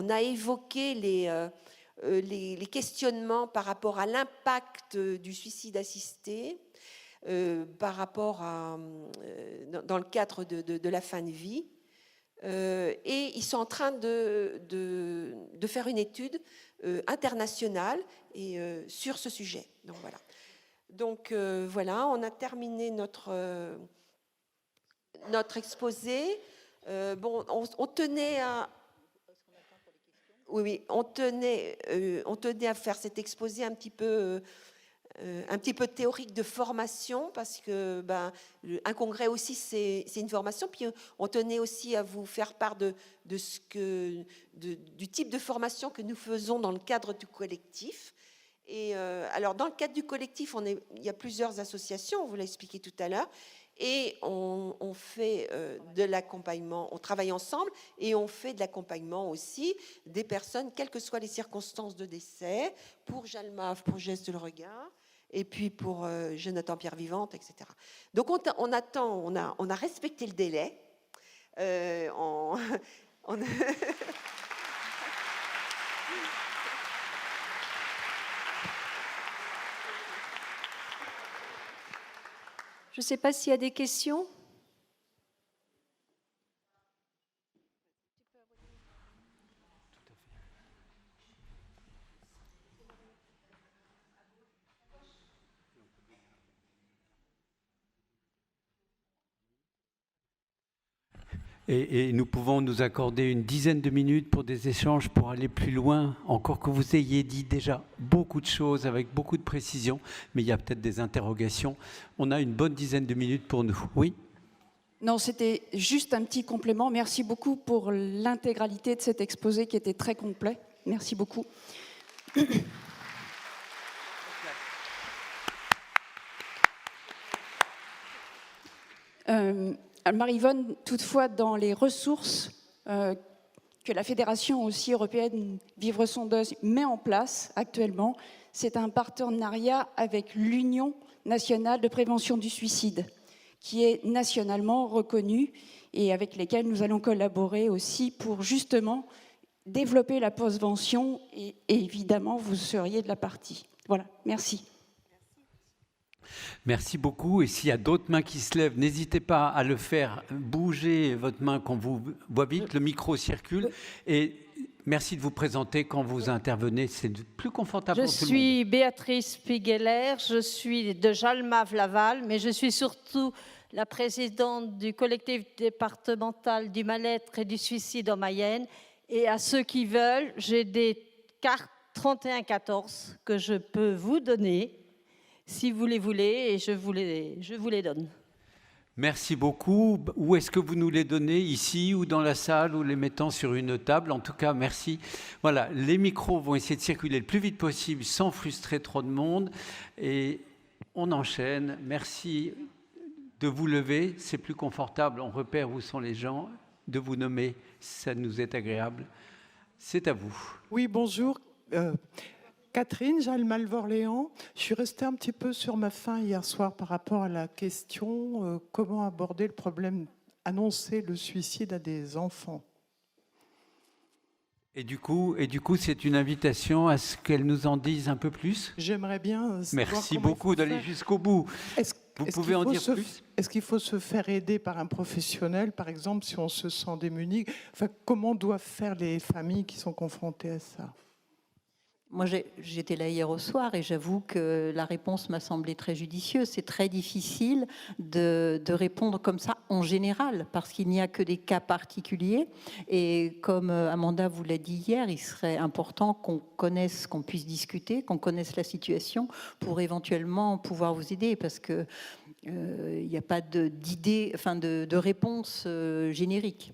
a évoqué les questionnements par rapport à l'impact du suicide assisté, par rapport dans le cadre de la fin de vie. Et ils sont en train de faire une étude internationale sur ce sujet. Donc voilà, on a terminé notre exposé, on tenait à... Oui, on tenait à faire cet exposé un petit peu théorique de formation, parce que un congrès aussi, c'est une formation. Puis on tenait aussi à vous faire part du type de formation que nous faisons dans le cadre du collectif. Et alors, dans le cadre du collectif, il y a plusieurs associations, on vous l'a expliqué tout à l'heure, et on fait de l'accompagnement, on travaille ensemble, et on fait de l'accompagnement aussi des personnes, quelles que soient les circonstances de décès, pour Jalmave, pour Geste le Regard, et puis pour Jonathan Pierre Vivante, etc. Donc on a respecté le délai. Je ne sais pas s'il y a des questions. Et nous pouvons nous accorder une dizaine de minutes pour des échanges, pour aller plus loin, encore que vous ayez dit déjà beaucoup de choses avec beaucoup de précision, mais il y a peut-être des interrogations. On a une bonne dizaine de minutes pour nous. Oui ? Non, c'était juste un petit complément. Merci beaucoup pour l'intégralité de cet exposé qui était très complet. Merci beaucoup. Marie-Yvonne, toutefois, dans les ressources que la Fédération aussi européenne Vivre son deuil met en place actuellement, c'est un partenariat avec l'Union nationale de prévention du suicide, qui est nationalement reconnu et avec lesquels nous allons collaborer aussi pour justement développer la postvention et évidemment, vous seriez de la partie. Voilà, merci. Merci beaucoup. Et s'il y a d'autres mains qui se lèvent, n'hésitez pas à le faire. Bougez votre main quand vous voit vite. Le micro circule. Et merci de vous présenter quand vous intervenez. C'est plus confortable pour tout le monde. Je suis Béatrice Pigueler. Je suis de Jalmave-Laval, mais je suis surtout la présidente du collectif départemental du mal-être et du suicide en Mayenne. Et à ceux qui veulent, j'ai des cartes 3114 que je peux vous donner, si vous les voulez, et je vous les donne. Merci beaucoup. Où est-ce que vous nous les donnez? Ici ou dans la salle ou les mettant sur une table? En tout cas, merci. Voilà, les micros vont essayer de circuler le plus vite possible sans frustrer trop de monde. Et on enchaîne. Merci de vous lever. C'est plus confortable. On repère où sont les gens. De vous nommer, ça nous est agréable. C'est à vous. Oui, bonjour. Catherine, Jalmave-Orléans. Je suis restée un petit peu sur ma faim hier soir par rapport à la question comment aborder le problème, annoncer le suicide à des enfants. Et du coup, c'est une invitation à ce qu'elle nous en dise un peu plus. J'aimerais bien savoir. Merci beaucoup d'aller jusqu'au bout. Vous pouvez en dire plus? Est-ce qu'il faut se faire aider par un professionnel, par exemple, si on se sent démuni? Enfin, comment doivent faire les familles qui sont confrontées à ça? Moi, j'étais là hier au soir et j'avoue que la réponse m'a semblé très judicieuse. C'est très difficile de répondre comme ça en général parce qu'il n'y a que des cas particuliers. Et comme Amanda vous l'a dit hier, il serait important qu'on connaisse, qu'on puisse discuter, qu'on connaisse la situation pour éventuellement pouvoir vous aider parce que il n'y a pas d'idée, enfin de réponse générique.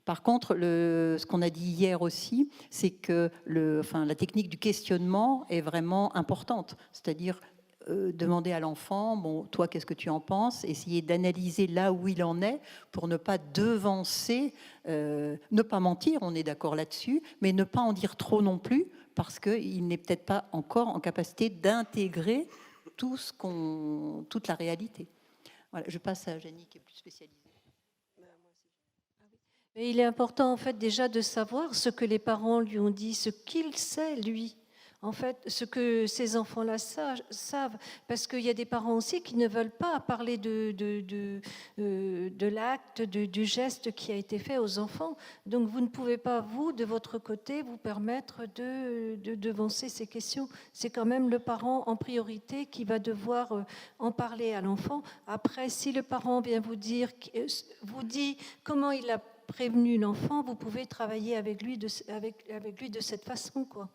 Par contre, ce qu'on a dit hier aussi, c'est que la technique du questionnement est vraiment importante. C'est-à-dire demander à l'enfant, bon, toi, qu'est-ce que tu en penses? Essayer d'analyser là où il en est pour ne pas devancer, ne pas mentir, on est d'accord là-dessus, mais ne pas en dire trop non plus, parce qu'il n'est peut-être pas encore en capacité d'intégrer toute la réalité. Voilà, je passe à Jenny qui est plus spécialisée. Mais il est important en fait déjà de savoir ce que les parents lui ont dit, ce qu'il sait lui. en fait, ce que ces enfants-là savent, parce qu'il y a des parents aussi qui ne veulent pas parler de l'acte, du geste qui a été fait aux enfants. Donc vous ne pouvez pas, vous, de votre côté, vous permettre de devancer ces questions. C'est quand même le parent en priorité qui va devoir en parler à l'enfant. Après, si le parent vient vous dit comment il a prévenu l'enfant, vous pouvez travailler avec lui de cette façon, quoi.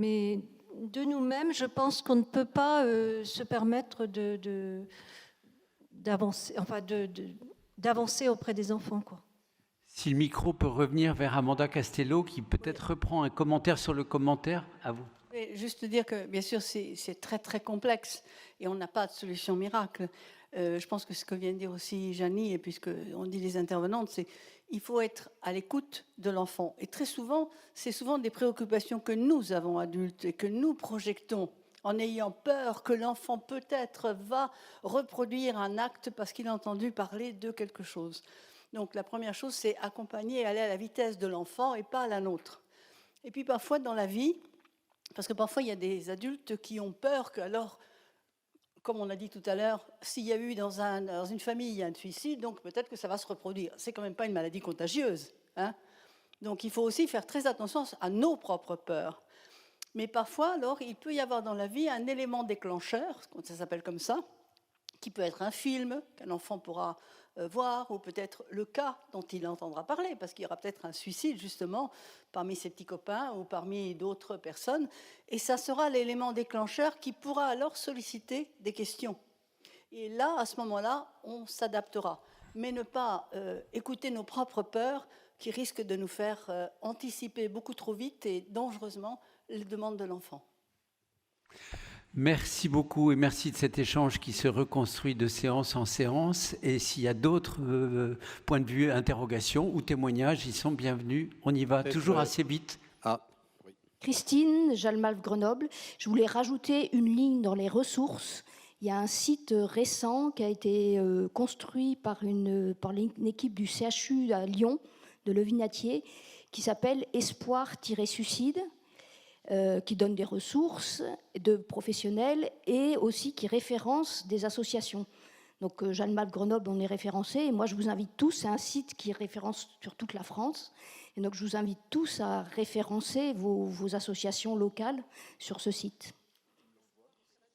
Mais de nous-mêmes, je pense qu'on ne peut pas se permettre d'avancer auprès des enfants, quoi. Si le micro peut revenir vers Amanda Castello, qui peut-être reprend un commentaire sur le commentaire, à vous. Mais juste dire que, bien sûr, c'est très, très complexe et on n'a pas de solution miracle. Je pense que ce que vient de dire aussi Janie, et puisqu'on dit les intervenantes, c'est il faut être à l'écoute de l'enfant. Et très souvent, c'est souvent des préoccupations que nous avons adultes et que nous projetons en ayant peur que l'enfant peut-être va reproduire un acte parce qu'il a entendu parler de quelque chose. Donc la première chose, c'est accompagner et aller à la vitesse de l'enfant et pas à la nôtre. Et puis parfois dans la vie, parce que parfois il y a des adultes qui ont peur que, alors, comme on a dit tout à l'heure, s'il y a eu dans une famille un suicide, donc peut-être que ça va se reproduire. C'est quand même pas une maladie contagieuse, hein. Donc il faut aussi faire très attention à nos propres peurs. Mais parfois, alors, il peut y avoir dans la vie un élément déclencheur, ça s'appelle comme ça, qui peut être un film qu'un enfant pourra voir, ou peut-être le cas dont il entendra parler, parce qu'il y aura peut-être un suicide, justement, parmi ses petits copains ou parmi d'autres personnes, et ça sera l'élément déclencheur qui pourra alors solliciter des questions. Et là, à ce moment-là, on s'adaptera. Mais ne pas écouter nos propres peurs qui risquent de nous faire anticiper beaucoup trop vite et dangereusement les demandes de l'enfant. Merci beaucoup et merci de cet échange qui se reconstruit de séance en séance. Et s'il y a d'autres points de vue, interrogations ou témoignages, ils sont bienvenus. On y va toujours assez vite. Oui. Christine, Jalmalv Grenoble. Je voulais rajouter une ligne dans les ressources. Il y a un site récent qui a été construit par une équipe du CHU à Lyon, de Levinatier, qui s'appelle Espoir-Suicide. Qui donne des ressources de professionnels et aussi qui référence des associations. Donc Jalmalv Grenoble, on est référencé. Et moi, je vous invite tous, c'est un site qui référence sur toute la France. Et donc, je vous invite tous à référencer vos associations locales sur ce site.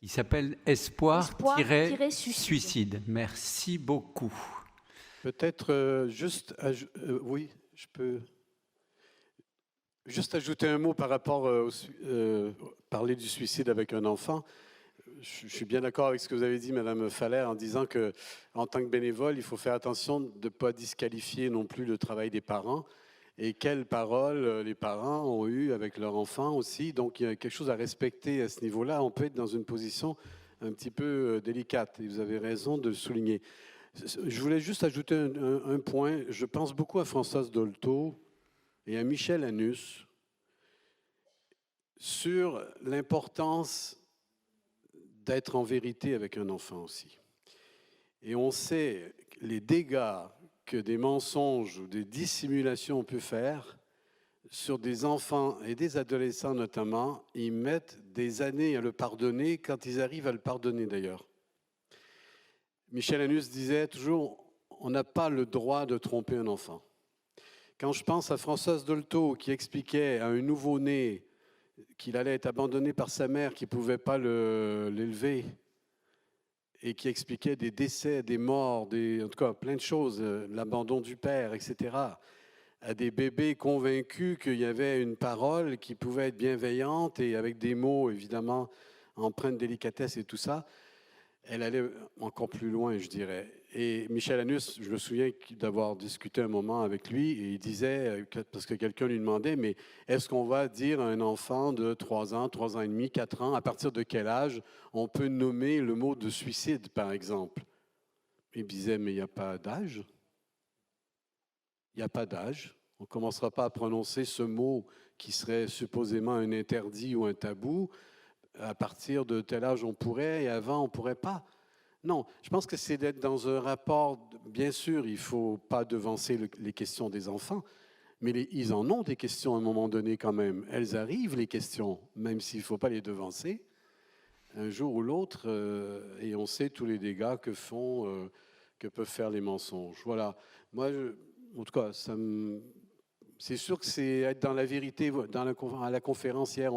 Il s'appelle Espoir-Suicide. Merci beaucoup. Peut-être oui, je peux... Juste ajouter un mot par rapport parler du suicide avec un enfant. Je suis bien d'accord avec ce que vous avez dit, Madame Faller, en disant que, en tant que bénévole, il faut faire attention de ne pas disqualifier non plus le travail des parents. Et quelles paroles les parents ont eues avec leur enfant aussi. Donc, il y a quelque chose à respecter à ce niveau-là. On peut être dans une position un petit peu délicate. Et vous avez raison de le souligner. Je voulais juste ajouter un point. Je pense beaucoup à Françoise Dolto et à Michel Hanus sur l'importance d'être en vérité avec un enfant aussi. Et on sait les dégâts que des mensonges ou des dissimulations peuvent faire sur des enfants et des adolescents notamment. Ils mettent des années à le pardonner, quand ils arrivent à le pardonner d'ailleurs. Michel Hanus disait toujours, on n'a pas le droit de tromper un enfant. Quand je pense à Françoise Dolto qui expliquait à un nouveau-né qu'il allait être abandonné par sa mère qui ne pouvait pas l'élever et qui expliquait des décès, des morts, en tout cas plein de choses, l'abandon du père, etc., à des bébés convaincus qu'il y avait une parole qui pouvait être bienveillante et avec des mots évidemment empreints de délicatesse et tout ça, elle allait encore plus loin, je dirais. Et Michel Hanus, je me souviens d'avoir discuté un moment avec lui, et il disait, parce que quelqu'un lui demandait, mais est-ce qu'on va dire à un enfant de 3 ans, 3 ans et demi, 4 ans, à partir de quel âge on peut nommer le mot de suicide, par exemple? Il disait, mais il n'y a pas d'âge. Il n'y a pas d'âge. On ne commencera pas à prononcer ce mot qui serait supposément un interdit ou un tabou. À partir de tel âge, on pourrait, et avant, on ne pourrait pas. Non, je pense que c'est d'être dans un rapport, bien sûr, il ne faut pas devancer les questions des enfants, Mais ils en ont des questions à un moment donné quand même. Elles arrivent, les questions, même s'il ne faut pas les devancer, un jour ou l'autre, et on sait tous les dégâts que peuvent faire les mensonges. Voilà. Moi, en tout cas, c'est sûr que c'est être dans la vérité. À la conférence hier,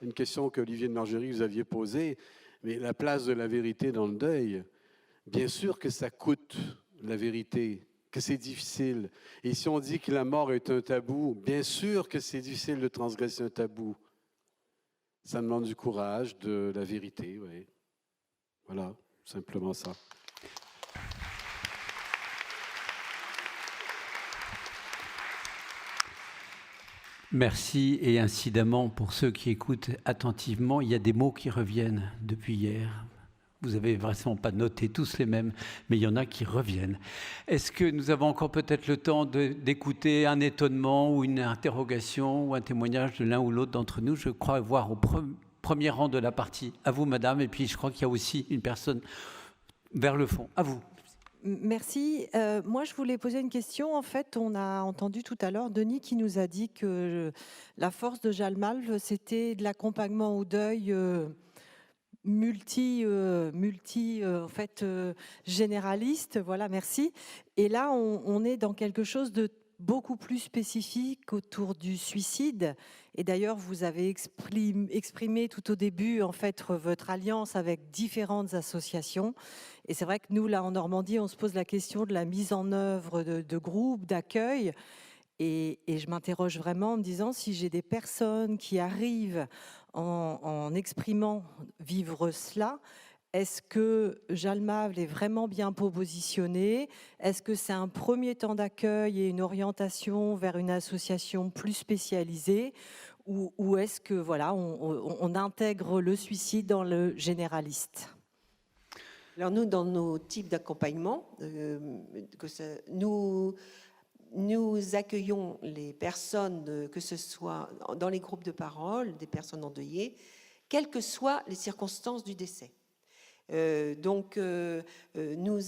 une question qu'Olivier de Margerie vous aviez posée, mais la place de la vérité dans le deuil, bien sûr que ça coûte la vérité, que c'est difficile. Et si on dit que la mort est un tabou, bien sûr que c'est difficile de transgresser un tabou. Ça demande du courage, de la vérité, oui. Voilà, simplement ça. Merci, et incidemment, pour ceux qui écoutent attentivement, il y a des mots qui reviennent depuis hier. Vous n'avez vraiment pas noté tous les mêmes, mais il y en a qui reviennent. Est-ce que nous avons encore peut-être le temps d'écouter un étonnement ou une interrogation ou un témoignage de l'un ou l'autre d'entre nous? Je crois voir au premier rang de la partie. À vous, madame, et puis je crois qu'il y a aussi une personne vers le fond. À vous. Merci. Moi, je voulais poser une question. En fait, on a entendu tout à l'heure Denis qui nous a dit que la force de Jalmalv, c'était de l'accompagnement au deuil généraliste. Voilà, merci. Et là, on est dans quelque chose de beaucoup plus spécifique autour du suicide. Et d'ailleurs, vous avez exprimé tout au début en fait votre alliance avec différentes associations. Et c'est vrai que nous, là, en Normandie, on se pose la question de la mise en œuvre de groupes, d'accueil. Et je m'interroge vraiment en me disant si j'ai des personnes qui arrivent en exprimant vivre cela, est-ce que Jalmalv est vraiment bien positionné? Est-ce que c'est un premier temps d'accueil et une orientation vers une association plus spécialisée? Ou est-ce que voilà, on intègre le suicide dans le généraliste? Alors nous, dans nos types d'accompagnement, nous accueillons les personnes, que ce soit dans les groupes de parole, des personnes endeuillées, quelles que soient les circonstances du décès. Nous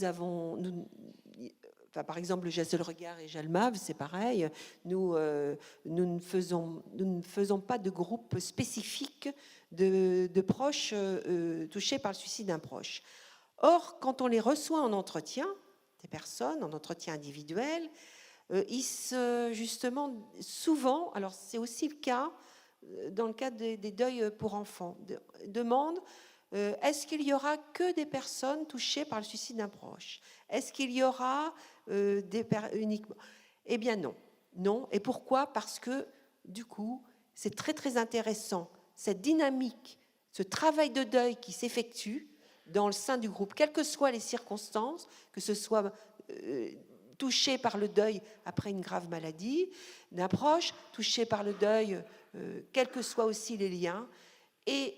avons, par exemple, le geste de regard et Jalmalv, c'est pareil. Nous ne faisons pas de groupe spécifique de proches touchés par le suicide d'un proche. Or, quand on les reçoit en entretien, des personnes en entretien individuel, justement, souvent, alors c'est aussi le cas dans le cadre des deuils pour enfants, demandent est-ce qu'il y aura que des personnes touchées par le suicide d'un proche? Est-ce qu'il y aura uniquement? Eh bien non. Non. Et pourquoi? Parce que du coup, c'est très très intéressant, cette dynamique, ce travail de deuil qui s'effectue dans le sein du groupe, quelles que soient les circonstances, que ce soit touché par le deuil après une grave maladie d'un proche, touché par le deuil, quels que soient aussi les liens. Et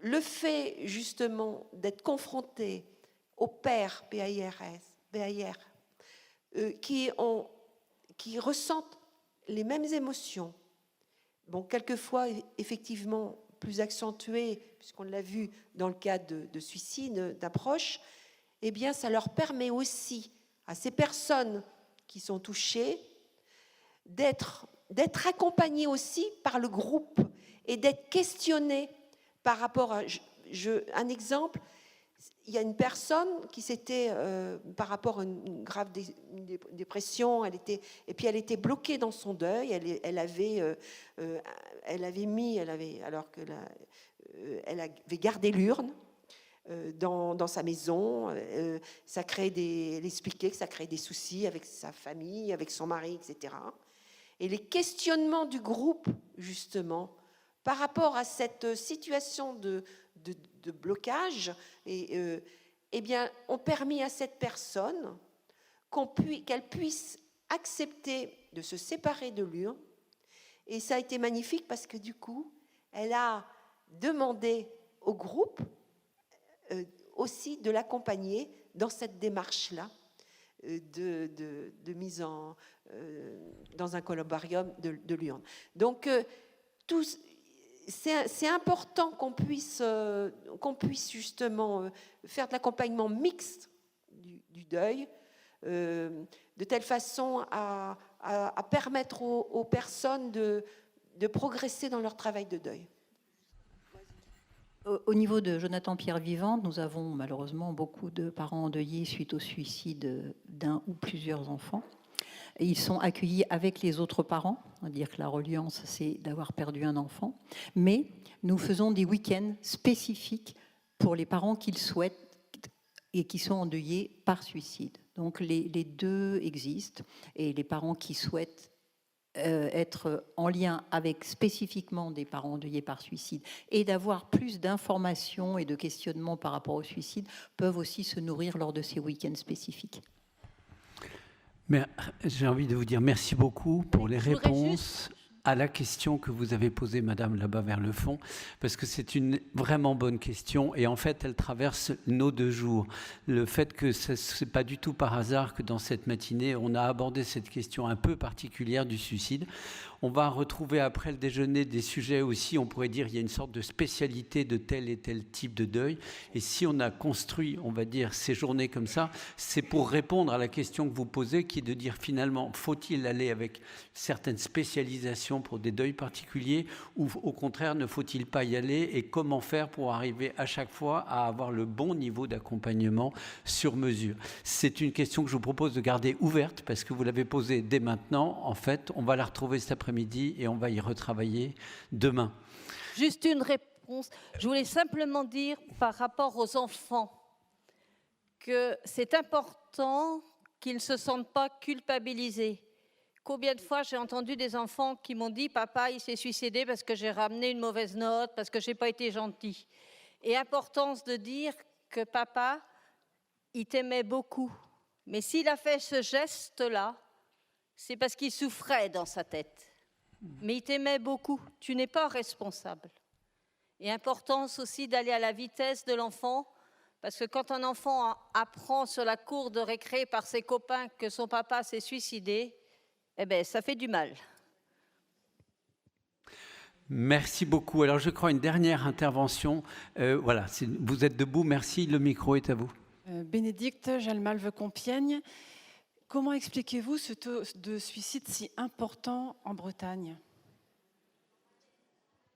le fait justement d'être confronté aux pères PAIR, qui ressentent les mêmes émotions, bon, quelquefois effectivement plus accentuées, puisqu'on l'a vu dans le cas de suicide d'un proche, eh bien ça leur permet aussi à ces personnes qui sont touchées d'être accompagnées aussi par le groupe et d'être questionnées par rapport à... un exemple, il y a une personne qui s'était, par rapport à une grave dépression, elle était bloquée dans son deuil, elle avait gardé l'urne dans sa maison, elle expliquait que ça créait des soucis avec sa famille, avec son mari, etc. Et les questionnements du groupe, justement, par rapport à cette situation de blocage, eh bien, ont permis à cette personne qu'elle puisse accepter de se séparer de l'urne. Et ça a été magnifique parce que du coup, elle a demandé au groupe aussi de l'accompagner dans cette démarche-là de mise dans un columbarium de l'urne. Donc, c'est important qu'on puisse justement faire de l'accompagnement mixte du deuil, de telle façon à à permettre aux personnes de progresser dans leur travail de deuil. Au niveau de Jonathan Pierre Vivant, nous avons malheureusement beaucoup de parents endeuillés suite au suicide d'un ou plusieurs enfants. Et ils sont accueillis avec les autres parents. On va dire que la reliance, c'est d'avoir perdu un enfant. Mais nous faisons des week-ends spécifiques pour les parents qu'ils souhaitent et qui sont endeuillés par suicide. Donc les deux existent. Et les parents qui souhaitent être en lien avec spécifiquement des parents endeuillés par suicide et d'avoir plus d'informations et de questionnements par rapport au suicide peuvent aussi se nourrir lors de ces week-ends spécifiques. Mais j'ai envie de vous dire merci beaucoup pour les réponses à la question que vous avez posée, madame, là-bas vers le fond, parce que c'est une vraiment bonne question et en fait, elle traverse nos 2 jours. Le fait que ce n'est pas du tout par hasard que dans cette matinée, on a abordé cette question un peu particulière du suicide. On va retrouver après le déjeuner des sujets aussi, on pourrait dire, il y a une sorte de spécialité de tel et tel type de deuil. Et si on a construit, on va dire, ces journées comme ça, c'est pour répondre à la question que vous posez, qui est de dire finalement, faut-il aller avec certaines spécialisations pour des deuils particuliers ou au contraire, ne faut-il pas y aller et comment faire pour arriver à chaque fois à avoir le bon niveau d'accompagnement sur mesure. C'est une question que je vous propose de garder ouverte parce que vous l'avez posée dès maintenant. En fait, on va la retrouver cet après-midi et on va y retravailler demain. Juste une réponse. Je voulais simplement dire par rapport aux enfants que c'est important qu'ils ne se sentent pas culpabilisés. Combien de fois j'ai entendu des enfants qui m'ont dit « Papa, il s'est suicidé parce que j'ai ramené une mauvaise note, parce que je n'ai pas été gentil. » Et importance de dire que papa, il t'aimait beaucoup. Mais s'il a fait ce geste-là, c'est parce qu'il souffrait dans sa tête. Mais il t'aimait beaucoup. Tu n'es pas responsable. Et importance aussi d'aller à la vitesse de l'enfant, parce que quand un enfant apprend sur la cour de récré par ses copains que son papa s'est suicidé, eh bien, ça fait du mal. Merci beaucoup. Alors, je crois une dernière intervention. Voilà, vous êtes debout. Merci. Le micro est à vous. Bénédicte Jalmalve-Compiègne. Comment expliquez-vous ce taux de suicide si important en Bretagne ?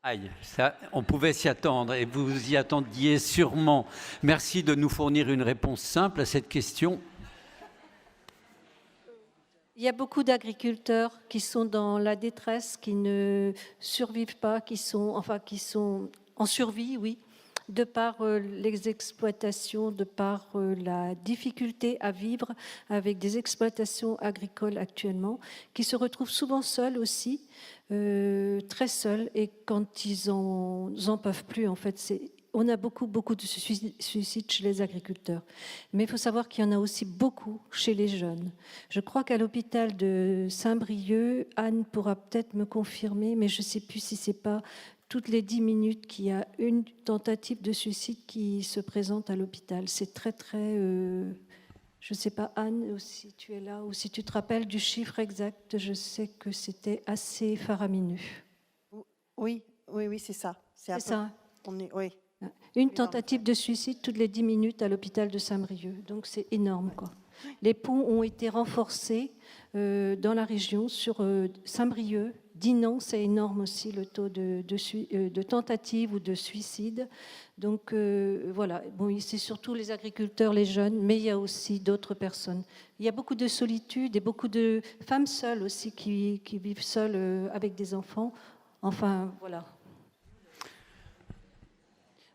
Aïe, ça, on pouvait s'y attendre et vous y attendiez sûrement. Merci de nous fournir une réponse simple à cette question. Il y a beaucoup d'agriculteurs qui sont dans la détresse, qui ne survivent pas, qui sont en survie, oui, de par les exploitations, de par la difficulté à vivre avec des exploitations agricoles actuellement, qui se retrouvent souvent seuls aussi, très seuls, et quand ils en peuvent plus, en fait, on a beaucoup de suicides chez les agriculteurs. Mais il faut savoir qu'il y en a aussi beaucoup chez les jeunes. Je crois qu'à l'hôpital de Saint-Brieuc, Anne pourra peut-être me confirmer, mais je ne sais plus si ce n'est pas toutes les 10 minutes qu'il y a une tentative de suicide qui se présente à l'hôpital. C'est très, très... je ne sais pas, Anne, si tu es là, ou si tu te rappelles du chiffre exact, je sais que c'était assez faramineux. Oui, c'est ça. C'est ça. Oui. Une tentative de suicide toutes les 10 minutes à l'hôpital de Saint-Brieuc. Donc c'est énorme, quoi. Les ponts ont été renforcés dans la région sur Saint-Brieuc. Dinan, c'est énorme aussi le taux de tentative ou de suicide. Donc voilà, bon, c'est surtout les agriculteurs, les jeunes, mais il y a aussi d'autres personnes. Il y a beaucoup de solitude et beaucoup de femmes seules aussi qui vivent seules avec des enfants. Enfin, voilà.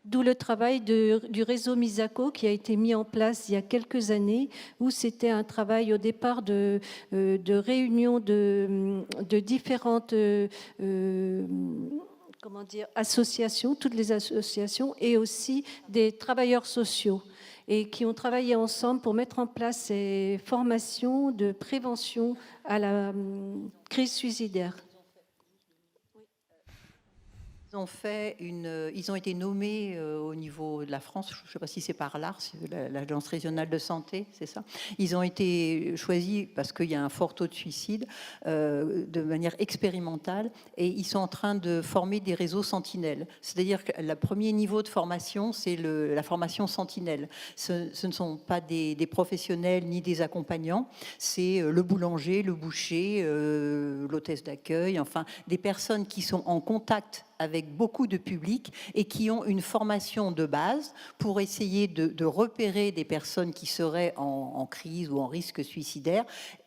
D'où le travail du réseau Misako qui a été mis en place il y a quelques années, où c'était un travail au départ de réunion de différentes associations, toutes les associations, et aussi des travailleurs sociaux, et qui ont travaillé ensemble pour mettre en place ces formations de prévention à la crise suicidaire. Ils ont été nommés au niveau de la France, je ne sais pas si c'est par l'ARS, l'Agence régionale de santé, c'est ça. Ils ont été choisis parce qu'il y a un fort taux de suicide de manière expérimentale et ils sont en train de former des réseaux sentinelles. C'est-à-dire que le premier niveau de formation, c'est la formation sentinelle. Ce ne sont pas des professionnels ni des accompagnants, c'est le boulanger, le boucher, l'hôtesse d'accueil, enfin des personnes qui sont en contact avec beaucoup de public et qui ont une formation de base pour essayer de repérer des personnes qui seraient en crise ou en risque suicidaire,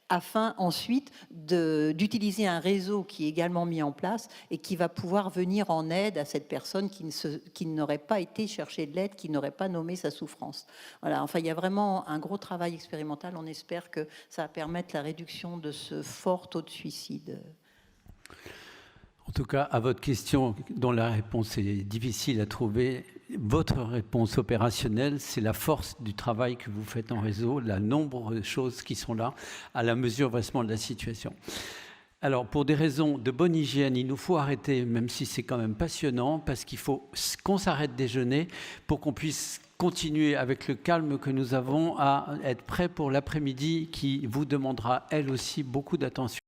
afin ensuite d'utiliser un réseau qui est également mis en place et qui va pouvoir venir en aide à cette personne qui n'aurait pas été chercher de l'aide, qui n'aurait pas nommé sa souffrance. Voilà, enfin, il y a vraiment un gros travail expérimental. On espère que ça va permettre la réduction de ce fort taux de suicide. En tout cas, à votre question, dont la réponse est difficile à trouver, votre réponse opérationnelle, c'est la force du travail que vous faites en réseau, la nombre de choses qui sont là, à la mesure vraiment de la situation. Alors, pour des raisons de bonne hygiène, il nous faut arrêter, même si c'est quand même passionnant, parce qu'il faut qu'on s'arrête déjeuner pour qu'on puisse continuer avec le calme que nous avons à être prêts pour l'après-midi qui vous demandera, elle aussi, beaucoup d'attention.